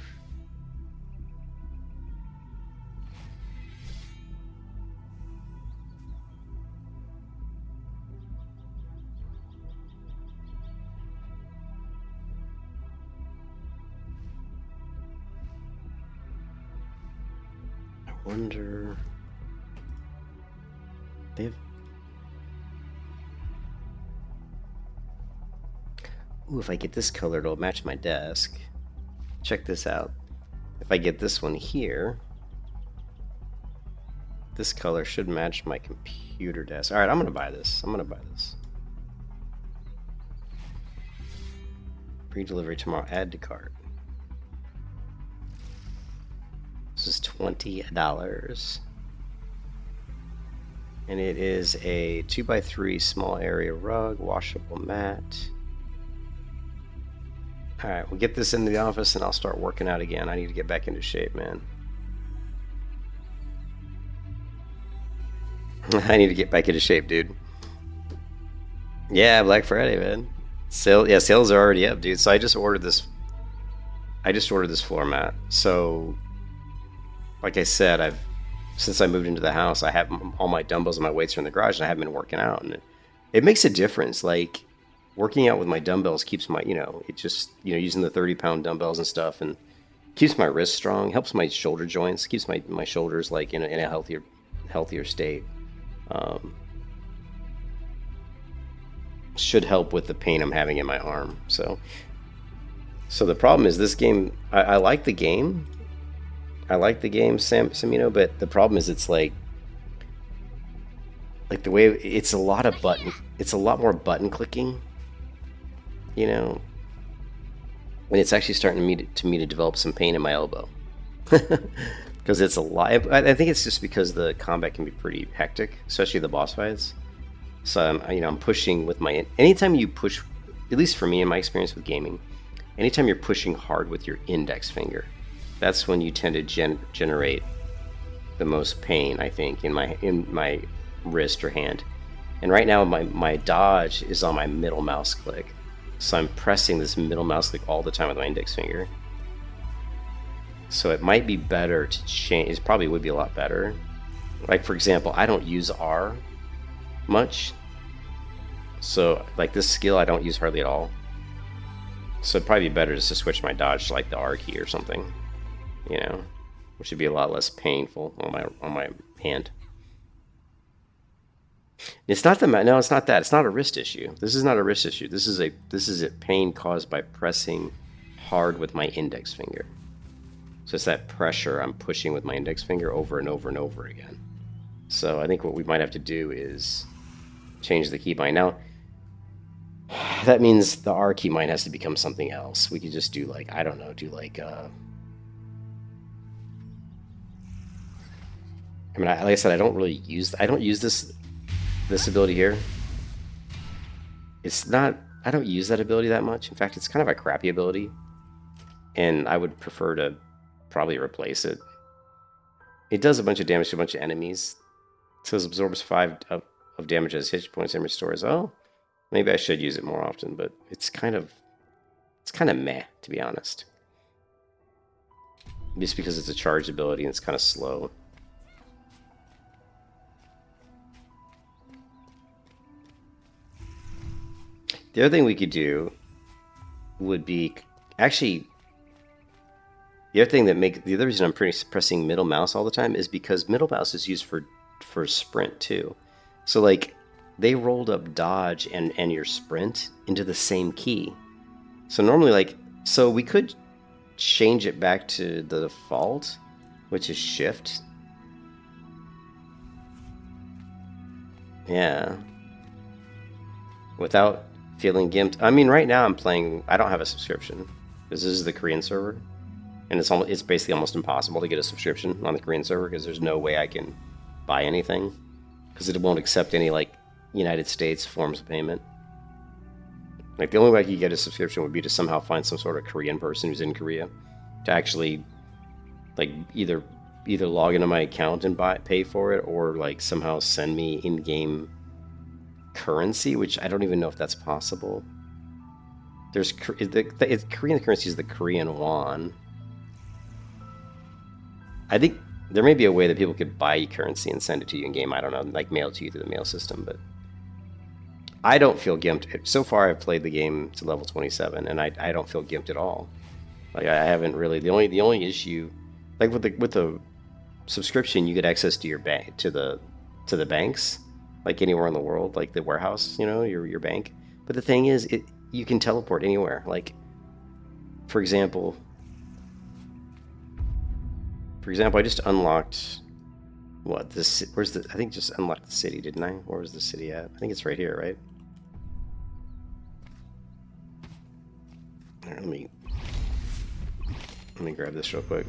I wonder. They've. Ooh, if I get this color, it'll match my desk. Check this out. If I get this one here, this color should match my computer desk. All right, I'm gonna buy this. Pre-delivery tomorrow. Add to cart. This is $20. And it is a 2x3 small area rug, washable mat. Alright, we'll get this into the office and I'll start working out again. I need to get back into shape, man. I need to get back into shape, dude. Yeah, Black Friday, man. Sales are already up, dude. So I just ordered this floor mat. So like I said, since I moved into the house, I have all my dumbbells and my weights are in the garage, and I haven't been working out, and it makes a difference. Like working out with my dumbbells keeps my, it just, using the 30-pound dumbbells and stuff, and keeps my wrists strong, helps my shoulder joints, keeps my shoulders like in a healthier state. Should help with the pain I'm having in my arm. So the problem is this game. I like the game. Samino, but the problem is it's like the way it's a lot more button clicking, and it's actually starting to develop some pain in my elbow because it's a lot. I think it's just because the combat can be pretty hectic, especially the boss fights. So I'm pushing with anytime you push, at least for me in my experience with gaming, anytime you're pushing hard with your index finger, that's when you tend to generate the most pain, I think, in my wrist or hand. And right now my dodge is on my middle mouse click. So I'm pressing this middle mouse click all the time with my index finger. So it might be better to change. It probably would be a lot better. Like, for example, I don't use R much. So like this skill I don't use hardly at all. So it'd probably be better just to switch my dodge to like the R key or something. Which would be a lot less painful on my hand. It's not it's not that. It's not a wrist issue. This is not a wrist issue. This is a pain caused by pressing hard with my index finger. So it's that pressure I'm pushing with my index finger over and over and over again. So I think what we might have to do is change the keybind. Now, that means the R keybind has to become something else. We could just do like, I don't know, do like, I mean, like I said, I don't use this ability here. It's not, I don't use that ability that much. In fact, it's kind of a crappy ability, and I would prefer to probably replace it. It does a bunch of damage to a bunch of enemies. It says absorbs 5 of damage as hit points and restores. Oh, maybe I should use it more often, but it's kind of meh, to be honest. Just because it's a charged ability and it's kind of slow. The other thing we could do would be actually the other reason I'm pressing middle mouse all the time is because middle mouse is used for sprint too. So like they rolled up dodge and your sprint into the same key. So normally so we could change it back to the default, which is shift. Yeah. Without feeling gimped. I mean, right now I don't have a subscription because this is the Korean server, and it's basically almost impossible to get a subscription on the Korean server because there's no way I can buy anything because it won't accept any like United States forms of payment. Like the only way I could get a subscription would be to somehow find some sort of Korean person who's in Korea to actually like either log into my account and pay for it, or like somehow send me in-game currency, which I don't even know if that's possible. There's Korean currency is the Korean won. I think there may be a way that people could buy currency and send it to you in game. I don't know, like mail to you through the mail system. But I don't feel gimped. So far, I've played the game to level 27, and I don't feel gimped at all. Like I haven't really. The only issue, like with the subscription, you get access to your bank to the banks. Like anywhere in the world, like the warehouse, your bank. But the thing is, you can teleport anywhere. Like, for example, I just unlocked this? I think just unlocked the city, didn't I? Where was the city at? I think it's right here, right? All right, let me grab this real quick.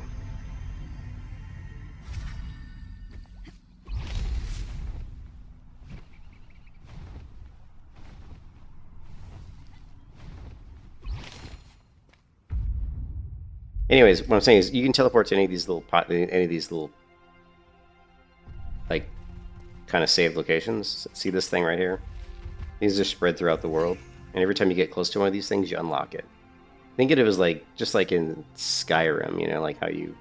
Anyways, what I'm saying is you can teleport to any of these little like kind of saved locations. See this thing right here? These are spread throughout the world, and every time you get close to one of these things, you unlock it. Think of it as like just like in Skyrim, like how you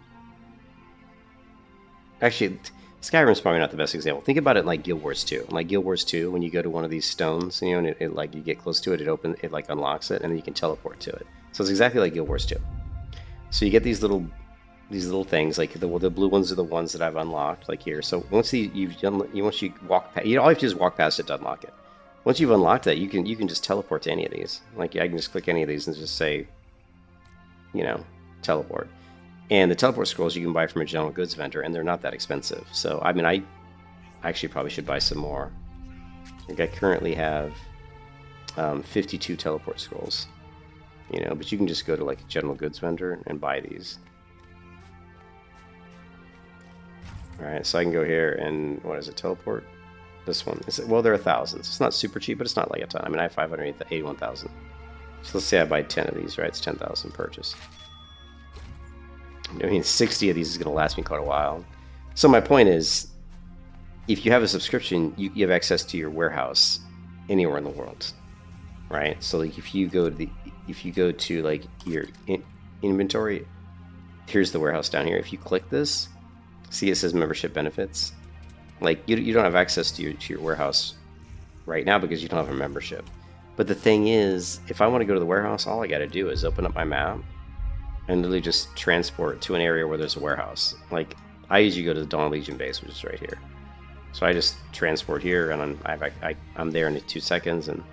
actually Skyrim's probably not the best example. Think about it like Guild Wars 2. Like Guild Wars 2, when you go to one of these stones, and it like you get close to it, it like unlocks it, and then you can teleport to it. So it's exactly like Guild Wars 2. So you get these little things, like the blue ones are the ones that I've unlocked, like here. So once you walk past, all you have to do is walk past it to unlock it. Once you've unlocked that, you can just teleport to any of these. Like I can just click any of these and just say, teleport. And the teleport scrolls you can buy from a general goods vendor, and they're not that expensive. So I mean, I actually probably should buy some more. I think I currently have 52 teleport scrolls. But you can just go to like a general goods vendor and buy these. Alright, so I can go here and, what is it, teleport? This one. Well, there are thousands. It's not super cheap, but it's not like a ton. I mean, I have 581,000. So let's say I buy 10 of these, right? It's 10,000 purchase. I mean, 60 of these is going to last me quite a while. So my point is, if you have a subscription, you have access to your warehouse anywhere in the world, right? So like if you go to like your inventory, here's the warehouse down here. If you click this, see it says membership benefits. Like you don't have access to your warehouse right now because you don't have a membership. But the thing is, if I want to go to the warehouse, all I got to do is open up my map and literally just transport to an area where there's a warehouse. Like I usually go to the Dawn Legion base, which is right here. So I just transport here, and I'm there in 2 seconds and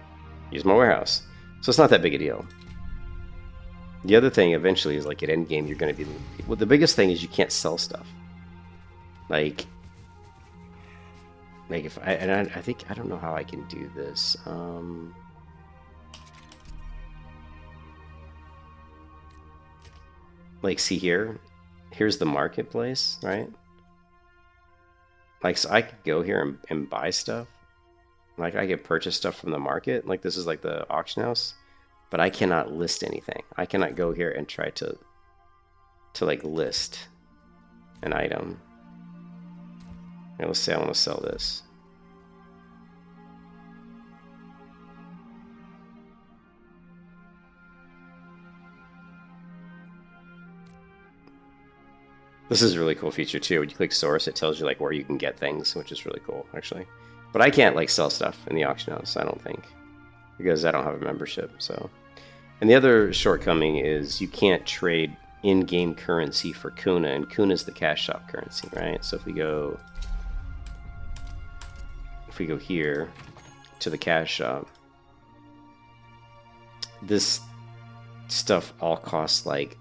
use my warehouse. So it's not that big a deal. The other thing eventually is like at end game you're going to be, well, the biggest thing is you can't sell stuff. Like if I think I don't know how I can do this. Like see here, here's the marketplace, right? Like so I could go here and buy stuff. Like I could purchase stuff from the market. Like this is like the auction house, but I cannot list anything. I cannot go here and try to like list an item. Okay, let's say I want to sell this. This is a really cool feature too. When you click source, it tells you like where you can get things, which is really cool actually. But I can't like sell stuff in the auction house, I don't think, because I don't have a membership. So, and the other shortcoming is you can't trade in-game currency for Kuna, and Kuna is the cash shop currency, right? So if we go here to the cash shop, this stuff all costs like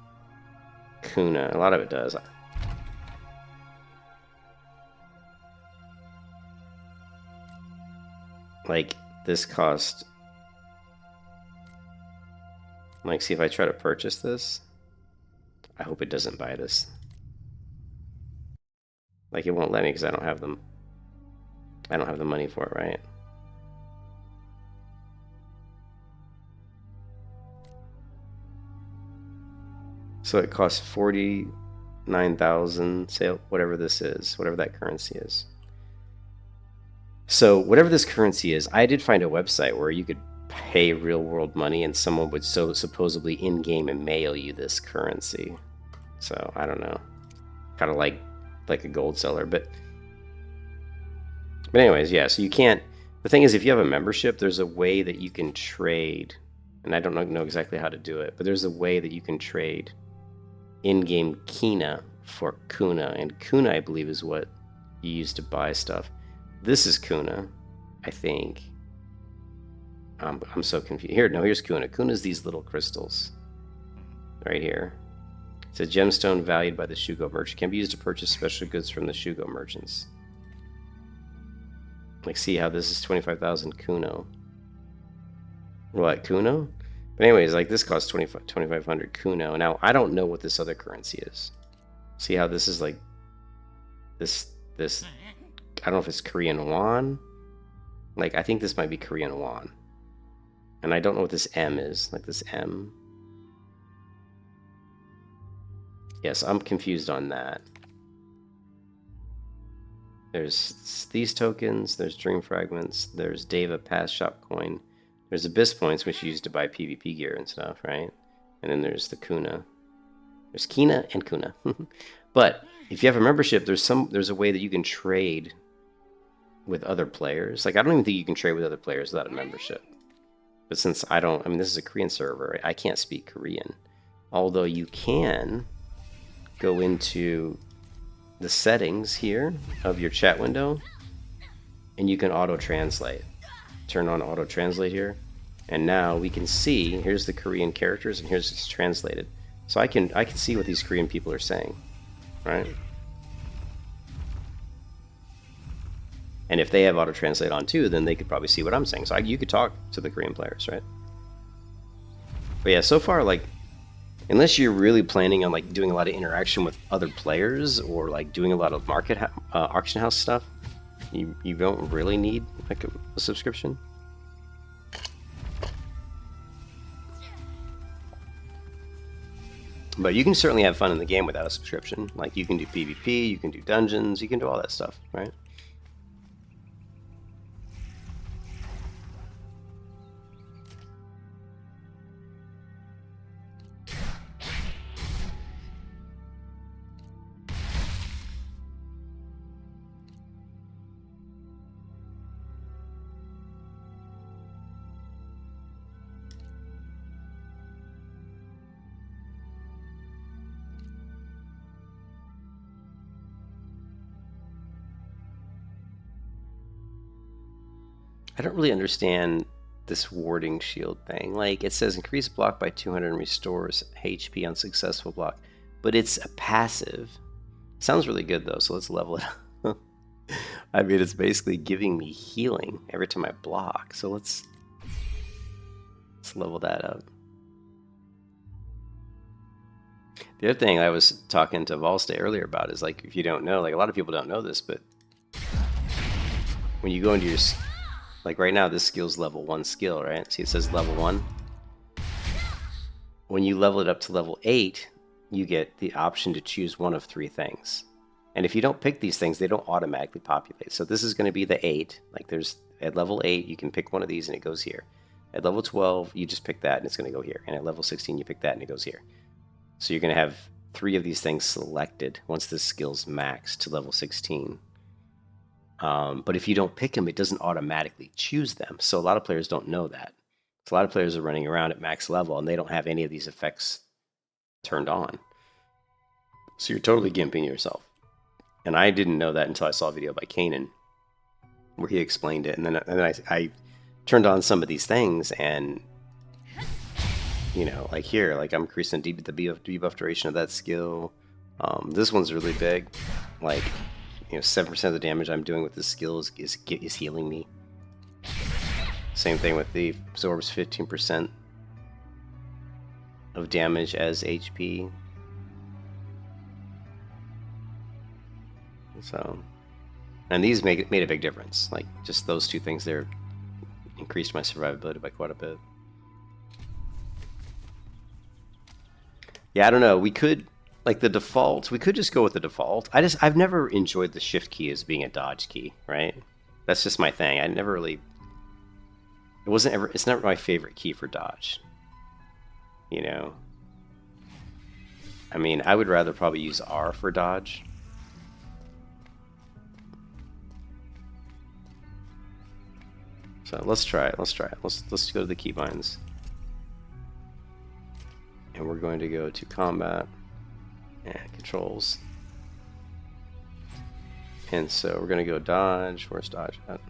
Kuna. A lot of it does. Like this cost, like see if I try to purchase this, I hope it doesn't buy this. Like it won't let me because I don't have them. I don't have the money for it, right? So it costs 49,000, say whatever this is, whatever that currency is. So whatever this currency is, I did find a website where you could pay real world money and someone would supposedly in-game and mail you this currency. So I don't know, kind of like a gold seller, but anyways, yeah, so you can't, the thing is if you have a membership, there's a way that you can trade, and I don't know exactly how to do it, but there's a way that you can trade in-game Kina for Kuna, and Kuna I believe is what you use to buy stuff. This is Kuna, I think. I'm so confused. Here's Kuna. Kuna's these little crystals right here. It's a gemstone valued by the Shugo merchant. Can be used to purchase special goods from the Shugo merchants. Like, see how this is 25,000 Kuno. What, Kuno? But anyways, like this costs 2,500 Kuno. Now, I don't know what this other currency is. See how this is like this I don't know if it's Korean won. Like, I think this might be Korean won. And I don't know what this M is. Like this M. Yes, I'm confused on that. There's these tokens, there's Dream Fragments, there's Deva Pass Shop Coin, there's Abyss Points, which you use to buy PvP gear and stuff, right? And then there's the Kuna. There's Kina and Kuna. But if you have a membership, there's a way that you can trade with other players. Like, I don't even think you can trade with other players without a membership. But since I mean, this is a Korean server, I can't speak Korean. Although you can go into the settings here of your chat window, and you can auto-translate. Turn on auto-translate here, and now we can see, here's the Korean characters, and here's it's translated. So I can see what these Korean people are saying, right? And if they have auto-translate on too, then they could probably see what I'm saying. So you could talk to the Korean players, right? But yeah, so far, like, unless you're really planning on like doing a lot of interaction with other players or like doing a lot of auction house stuff, you don't really need like a subscription. But you can certainly have fun in the game without a subscription. Like, you can do PvP, you can do dungeons, you can do all that stuff, right? I don't really understand this warding shield thing. Like, it says increase block by 200 and restores HP on successful block. But it's a passive. Sounds really good, though, so let's level it up. I mean, it's basically giving me healing every time I block. So let's level that up. The other thing I was talking to Volstay earlier about is, like, if you don't know, like, a lot of people don't know this, but when you go into your, like, right now this skill's level 1 skill, right? See, it says level 1. When you level it up to level 8, you get the option to choose one of 3 things. And if you don't pick these things, they don't automatically populate. So this is going to be the 8. Like, there's, at level 8, you can pick one of these and it goes here. At level 12, you just pick that and it's going to go here. And at level 16, you pick that and it goes here. So you're going to have 3 of these things selected once this skill's maxed to level 16. But if you don't pick them, it doesn't automatically choose them. So a lot of players don't know that. So a lot of players are running around at max level and they don't have any of these effects turned on. So you're totally gimping yourself. And I didn't know that until I saw a video by Kanan where he explained it. And then I turned on some of these things and, you know, like here, like I'm increasing the debuff duration of that skill. This one's really big. Like, you know, 7% of the damage I'm doing with this skill is healing me. Same thing with the absorbs 15% of damage as HP. So, and these made a big difference. Like, just those 2 things there increased my survivability by quite a bit. Yeah, I don't know. We could, like, the default, we could just go with the default. I've never enjoyed the shift key as being a dodge key, right? That's just my thing. I never really, it's not my favorite key for dodge. You know? I mean, I would rather probably use R for dodge. So let's try it. Let's go to the keybinds. And we're going to go to combat and controls. And so we're going to go dodge. Where's dodge at?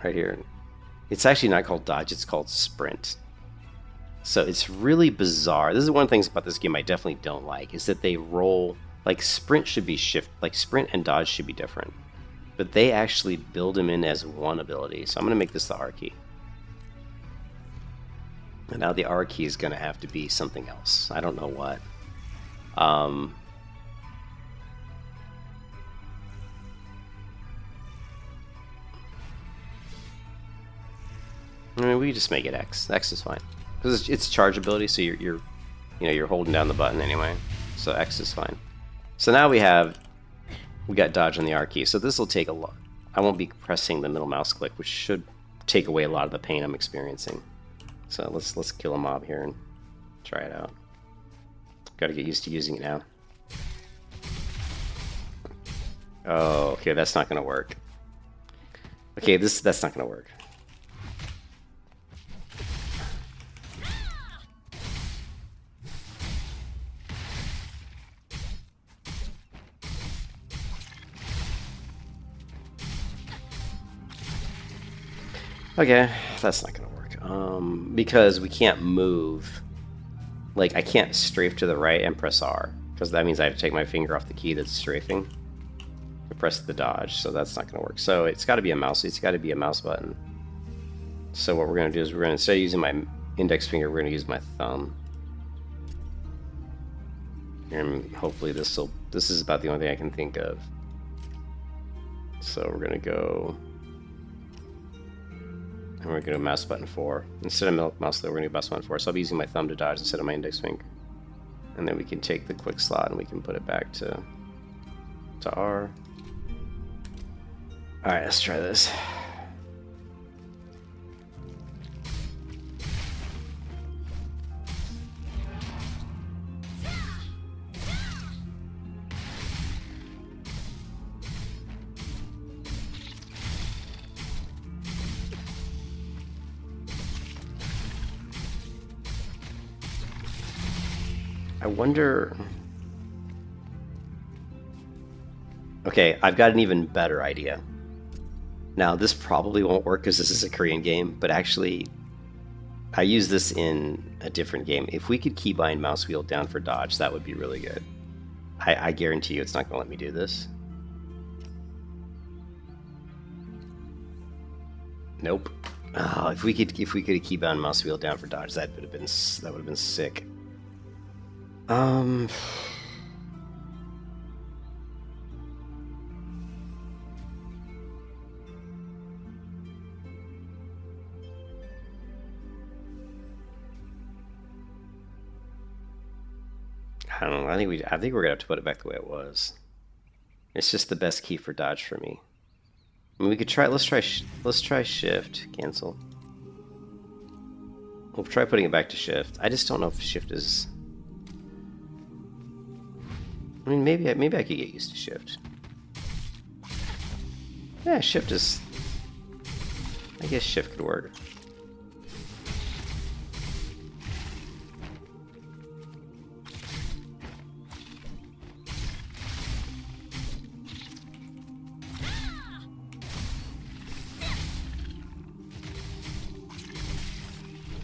Right here. It's actually not called dodge, it's called sprint. So it's really bizarre. This is one of the things about this game I definitely don't like, is that they roll, like sprint should be like sprint and dodge should be different. But they actually build them in as one ability. So I'm going to make this the R key. And now the R key is going to have to be something else. I don't know what. I mean, we just make it X. X is fine because it's charge ability, so you're holding down the button anyway. So X is fine. So now we got dodge on the R key. So this will take a lot. I won't be pressing the middle mouse click, which should take away a lot of the pain I'm experiencing. So let's kill a mob here and try it out. Got to get used to using it now. Oh, okay, that's not gonna work. Okay, that's not gonna work. Okay, that's not gonna work. Because we can't move. Like, I can't strafe to the right and press R, because that means I have to take my finger off the key that's strafing to press the dodge, so that's not gonna work. So it's gotta be a mouse, button. So what we're gonna do is instead of using my index finger, we're gonna use my thumb. And hopefully this is about the only thing I can think of. So we're gonna go, and we're going to mouse button 4. Instead of mouse wheel, we're going to mouse button 4. So I'll be using my thumb to dodge instead of my index finger. And then we can take the quick slot and we can put it back to R. Alright, let's try this. I wonder... Okay, I've got an even better idea. Now, this probably won't work because this is a Korean game, but actually, I use this in a different game. If we could keybind mouse wheel down for dodge, that would be really good. I guarantee you it's not going to let me do this. Nope. Oh, if we could keybind mouse wheel down for dodge, that would have been sick. I don't know. I think we're gonna have to put it back the way it was. It's just the best key for dodge for me. I mean, we could try. Let's try shift. Cancel. We'll try putting it back to shift. I just don't know if shift is. I mean, maybe I could get used to shift. Yeah, shift is. I guess shift could work.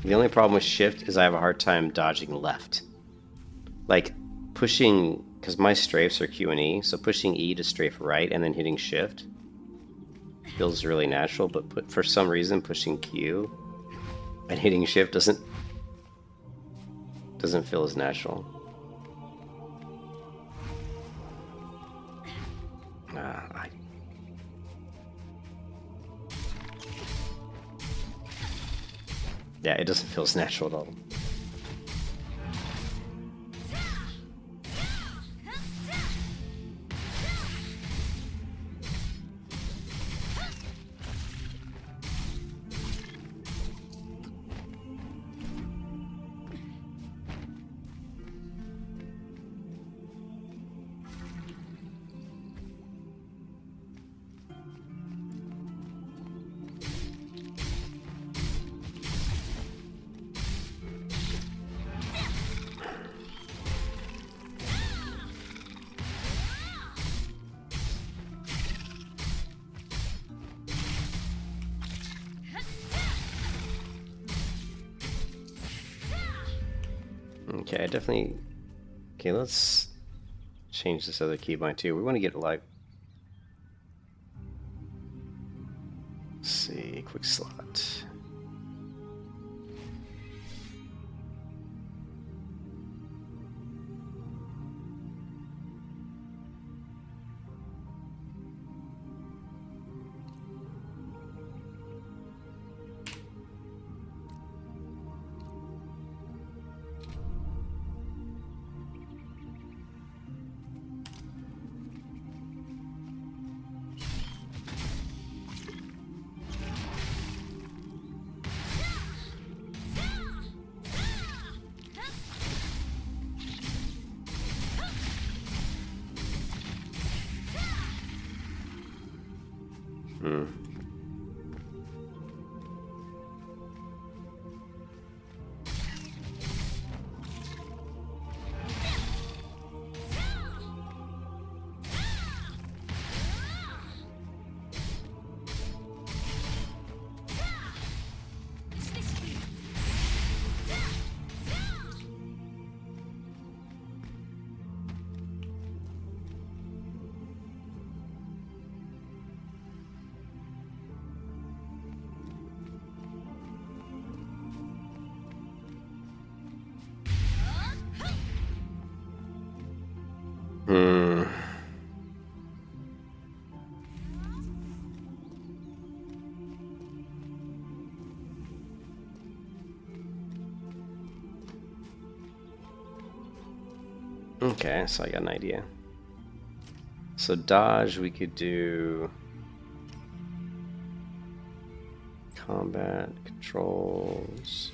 The only problem with shift is I have a hard time dodging left. Like pushing, because my strafes are Q and E, so pushing E to strafe right and then hitting shift feels really natural, but for some reason pushing Q and hitting shift doesn't feel as natural. Yeah, it doesn't feel as natural at all. Okay, I definitely... Okay, let's change this other keybind too. We want to get like... Let's see, quick slot. Okay, so I got an idea. So dodge, we could do combat controls.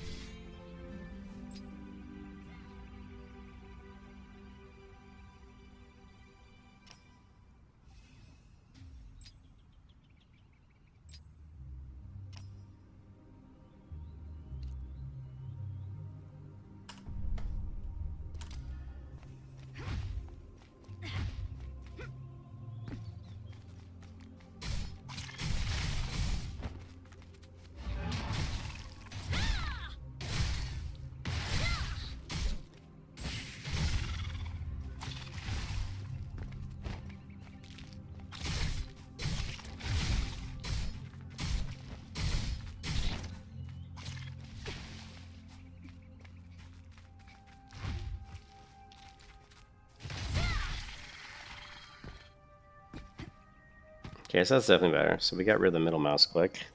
Okay, so that's definitely better. So we got rid of the middle mouse click.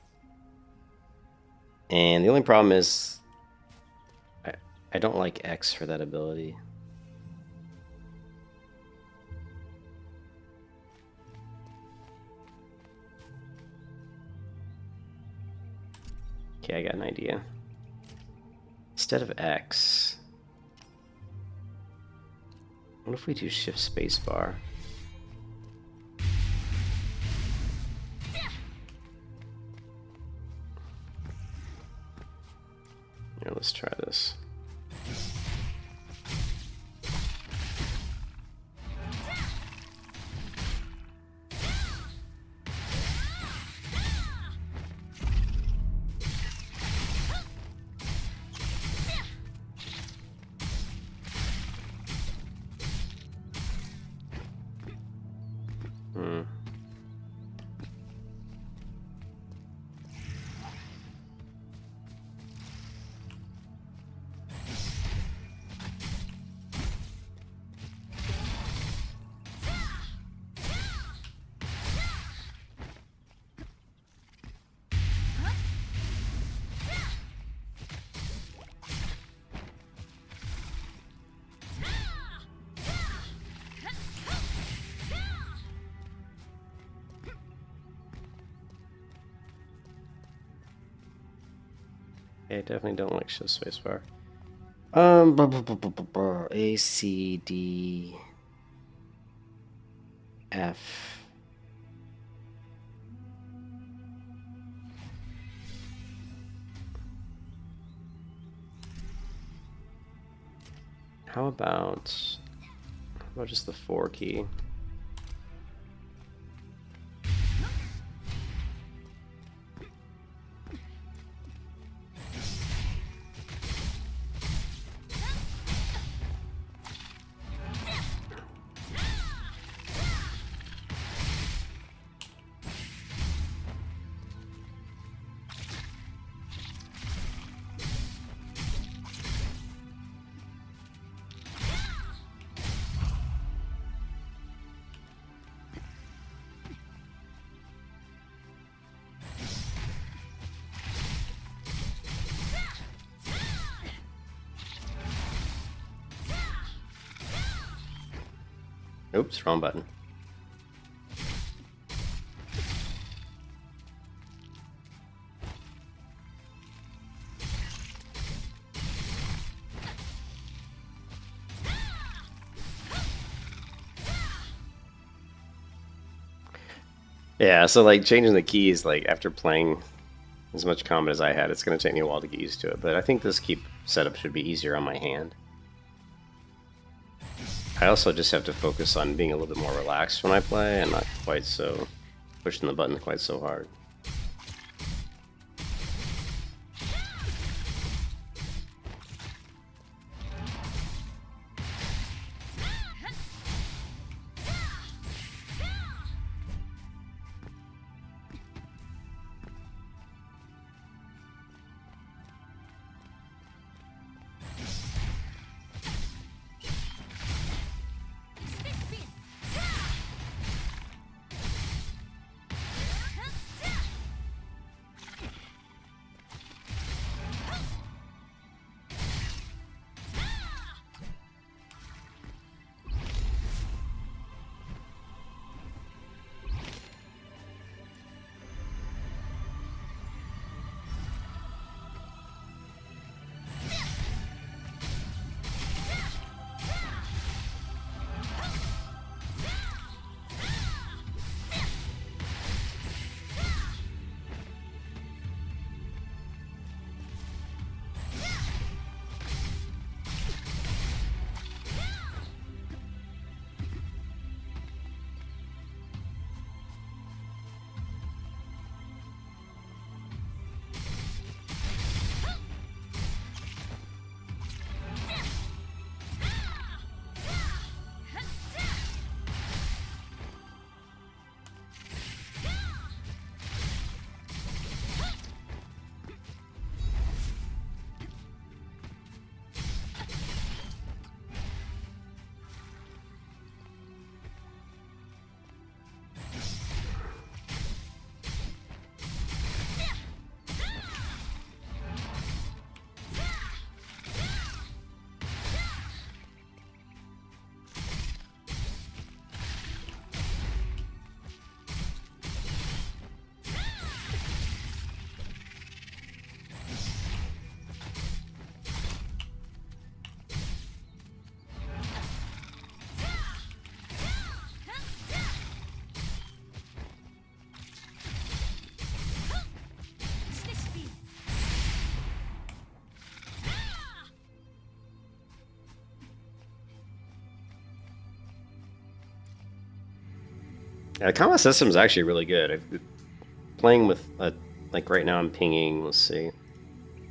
And the only problem is I don't like X for that ability. Okay, I got an idea. Instead of X, what if we do shift spacebar? Here, let's try this. I definitely don't like shift spacebar. A, C, D, F. How about just the 4 key? Oops, wrong button. Yeah, so like changing the keys, like after playing as much combat as I had, it's going to take me a while to get used to it. But I think this key setup should be easier on my hand. I also just have to focus on being a little bit more relaxed when I play and not quite so pushing the button quite so hard. Yeah, the combat system is actually really good. Playing with like right now I'm pinging. Let's see.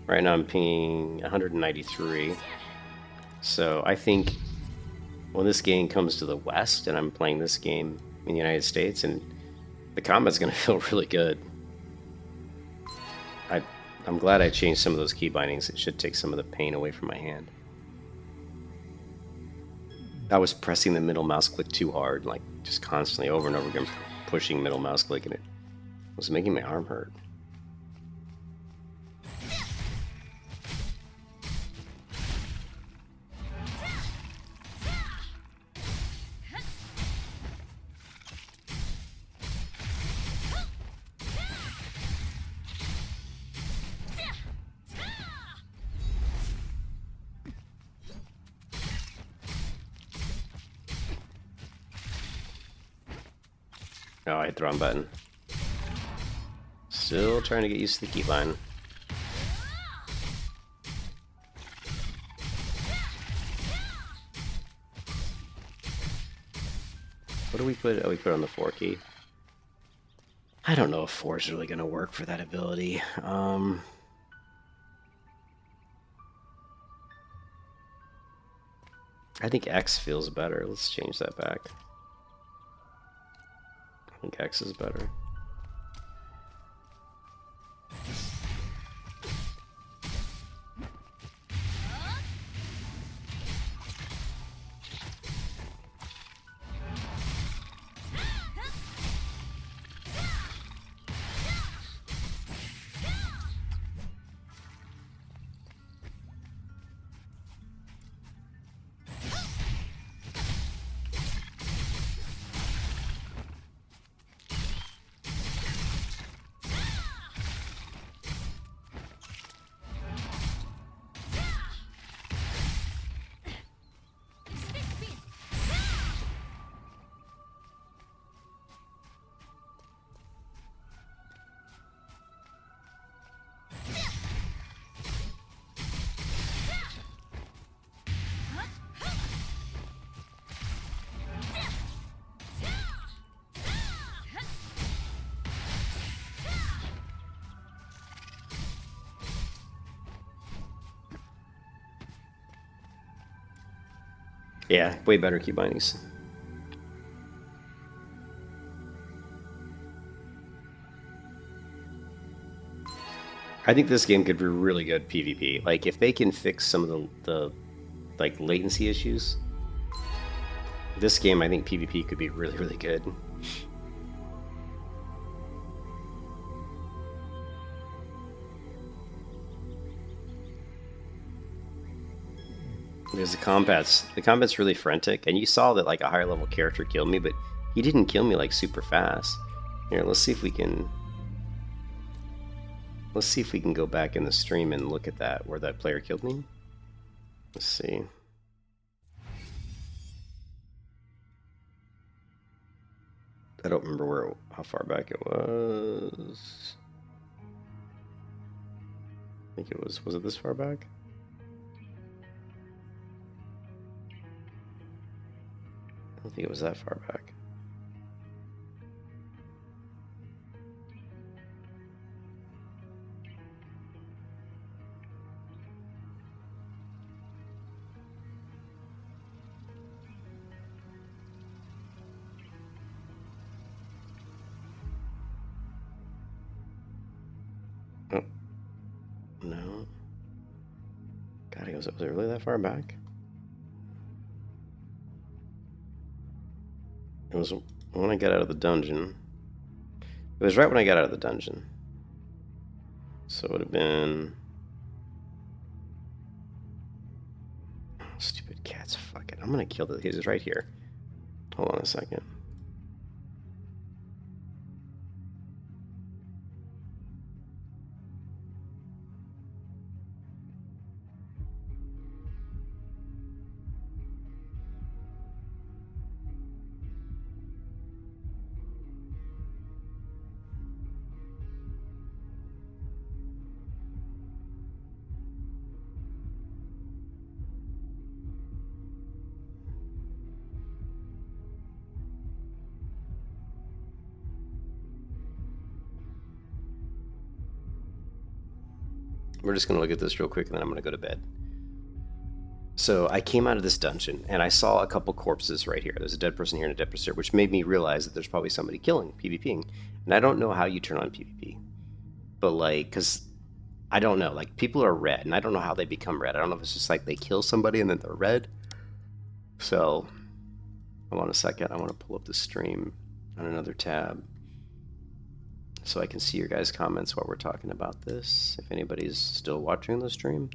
Right now I'm pinging 193. So I think when this game comes to the West and I'm playing this game in the United States, and the combat's gonna feel really good. I'm glad I changed some of those key bindings. It should take some of the pain away from my hand. I was pressing the middle mouse click too hard, like just constantly over and over again, pushing middle mouse click, and it was making my arm hurt. Oh, I hit the wrong button. Still trying to get used to the keybind. What do we put? Oh, we put on the 4 key. I don't know if 4 is really going to work for that ability. I think X feels better. Let's change that back. I think X is better. Yeah, way better key bindings. I think this game could be really good PvP. Like, if they can fix some of the like latency issues, this game I think PvP could be really, really good. There's the combat's really frantic, and you saw that like a higher level character killed me, but he didn't kill me like super fast. Here, let's see if we can go back in the stream and look at that where that player killed me. Let's see. I don't remember how far back it was. I think it was it this far back? I don't think it was that far back. Oh, no. God, was it really that far back? It was when I got out of the dungeon. It was right when I got out of the dungeon. So it would have been... Oh, stupid cats, fuck it. I'm gonna kill the... He's right here. Hold on a second. We're just going to look at this real quick and then I'm going to go to bed. So I came out of this dungeon and I saw a couple corpses right here. There's a dead person here and a dead person here, which made me realize that there's probably somebody killing, PvPing. And I don't know how you turn on PvP. But like, because I don't know, like people are red and I don't know how they become red. I don't know if it's just like they kill somebody and then they're red. So hold on a second. I want to pull up the stream on another tab so I can see your guys' comments while we're talking about this, if anybody's still watching the stream.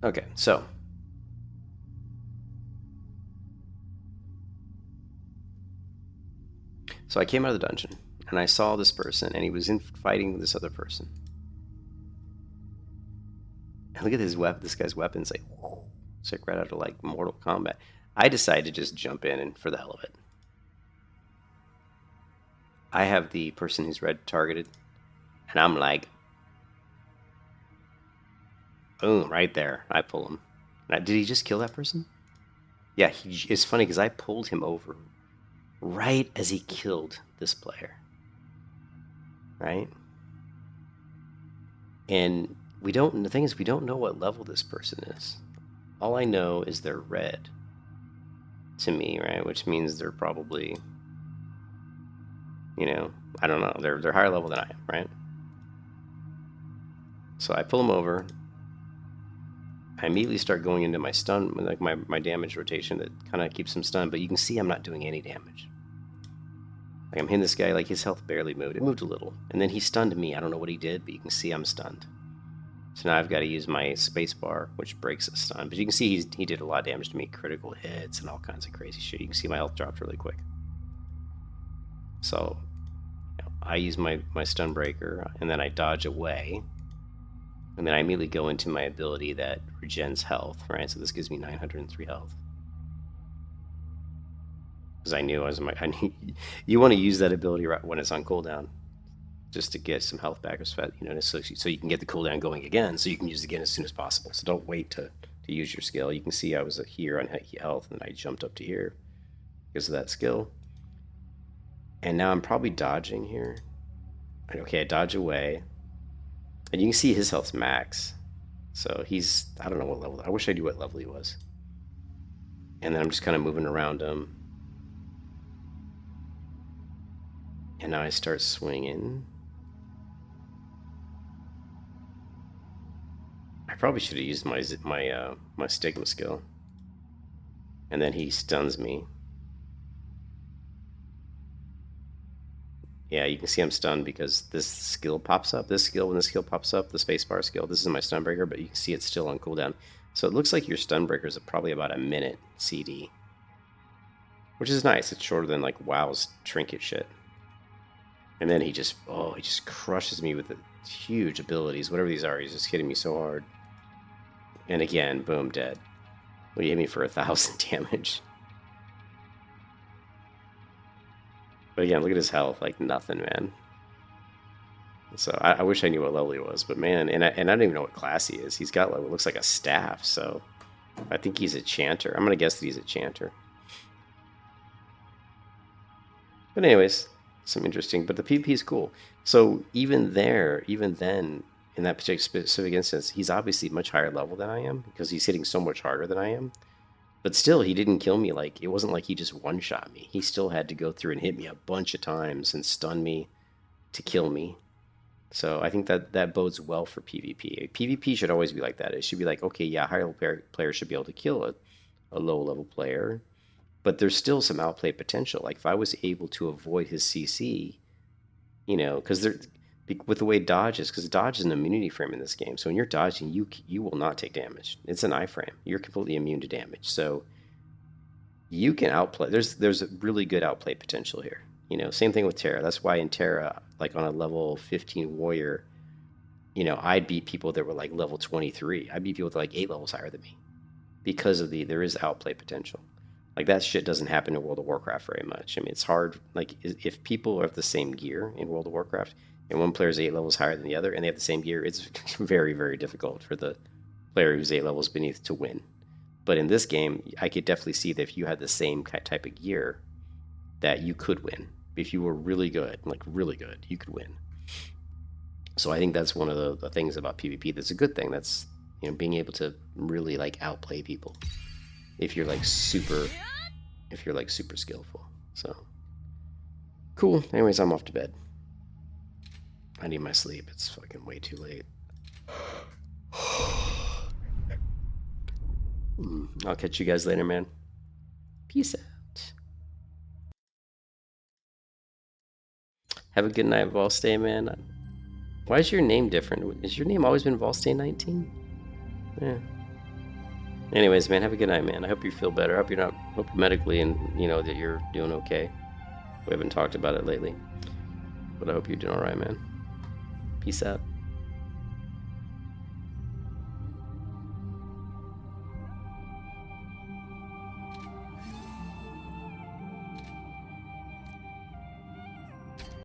Okay, so I came out of the dungeon and I saw this person and he was fighting this other person. And look at his weapon, this guy's weapon's like, whoa, it's like right out of like Mortal Kombat. I decided to just jump in and for the hell of it. I have the person who's red targeted and I'm like, boom, right there. I pull him. Did he just kill that person? Yeah, it's funny because I pulled him over right as he killed this player. Right? And the thing is, we don't know what level this person is. All I know is they're red to me, right? Which means they're probably, you know, I don't know. They're higher level than I am, right? So I pull him over. I immediately start going into my stun, like my damage rotation that kind of keeps him stunned, but you can see I'm not doing any damage. Like I'm hitting this guy, like his health barely moved. It moved a little. And then he stunned me. I don't know what he did, but you can see I'm stunned. So now I've got to use my space bar, which breaks a stun. But you can see he did a lot of damage to me, critical hits and all kinds of crazy shit. You can see my health dropped really quick. So I use my stun breaker, and then I dodge away. And then I immediately go into my ability that regens health, right? So this gives me 903 health. Because I knew you want to use that ability right when it's on cooldown, just to get some health back, you know, so you can get the cooldown going again, so you can use it again as soon as possible. So don't wait to use your skill. You can see I was here on health, and then I jumped up to here because of that skill. And now I'm probably dodging here. Okay, I dodge away. And you can see his health's max. So he's, I don't know what level. I wish I knew what level he was. And then I'm just kind of moving around him. And now I start swinging. I probably should have used my stigma skill. And then he stuns me. Yeah, you can see I'm stunned because this skill pops up. When this skill pops up, the spacebar skill, this is my stun breaker, but you can see it's still on cooldown. So it looks like your stun breakers are probably about a minute CD. Which is nice. It's shorter than like WoW's trinket shit. And then he just crushes me with the huge abilities. Whatever these are, he's just hitting me so hard. And again, boom, dead. Well, he hit me for 1,000 damage. But again, look at his health, like nothing, man. So I wish I knew what level he was, but man, and I don't even know what class he is. He's got what looks like a staff, so I think he's a chanter. I'm gonna guess that he's a chanter. But anyways, some interesting. But the PvP is cool. So even then, in that particular specific instance, he's obviously much higher level than I am because he's hitting so much harder than I am. But still, he didn't kill me. Like, it wasn't like he just one-shot me. He still had to go through and hit me a bunch of times and stun me to kill me. So I think that bodes well for PvP. PvP should always be like that. It should be like, okay, yeah, higher level players should be able to kill a low-level player. But there's still some outplay potential. Like, if I was able to avoid his CC, you know, because with the way dodge is, because dodge is an immunity frame in this game. So when you're dodging, you will not take damage. It's an iframe. You're completely immune to damage. So you can outplay. There's a really good outplay potential here. You know, same thing with Terra. That's why in Terra, like on a level 15 warrior, you know, I'd beat people that were like level 23. I'd beat people that were like 8 levels higher than me because of there is outplay potential. Like, that shit doesn't happen in World of Warcraft very much. I mean, it's hard. Like, if people have the same gear in World of Warcraft, and one player is 8 levels higher than the other, and they have the same gear, it's very, very difficult for the player who's 8 levels beneath to win. But in this game, I could definitely see that if you had the same type of gear, that you could win. If you were really good, like really good, you could win. So I think that's one of the things about PvP that's a good thing. That's, you know, being able to really like outplay people if you're like super skillful. So cool. Anyways, I'm off to bed. I need my sleep. It's fucking way too late. I'll catch you guys later, man. Peace out. Have a good night, Volstay, man. Why is your name different? Has your name always been Volstay19? Yeah. Anyways, man, have a good night, man. I hope you feel better. I hope you're hope medically and, you know, that you're doing okay. We haven't talked about it lately. But I hope you're doing alright, man. Peace out.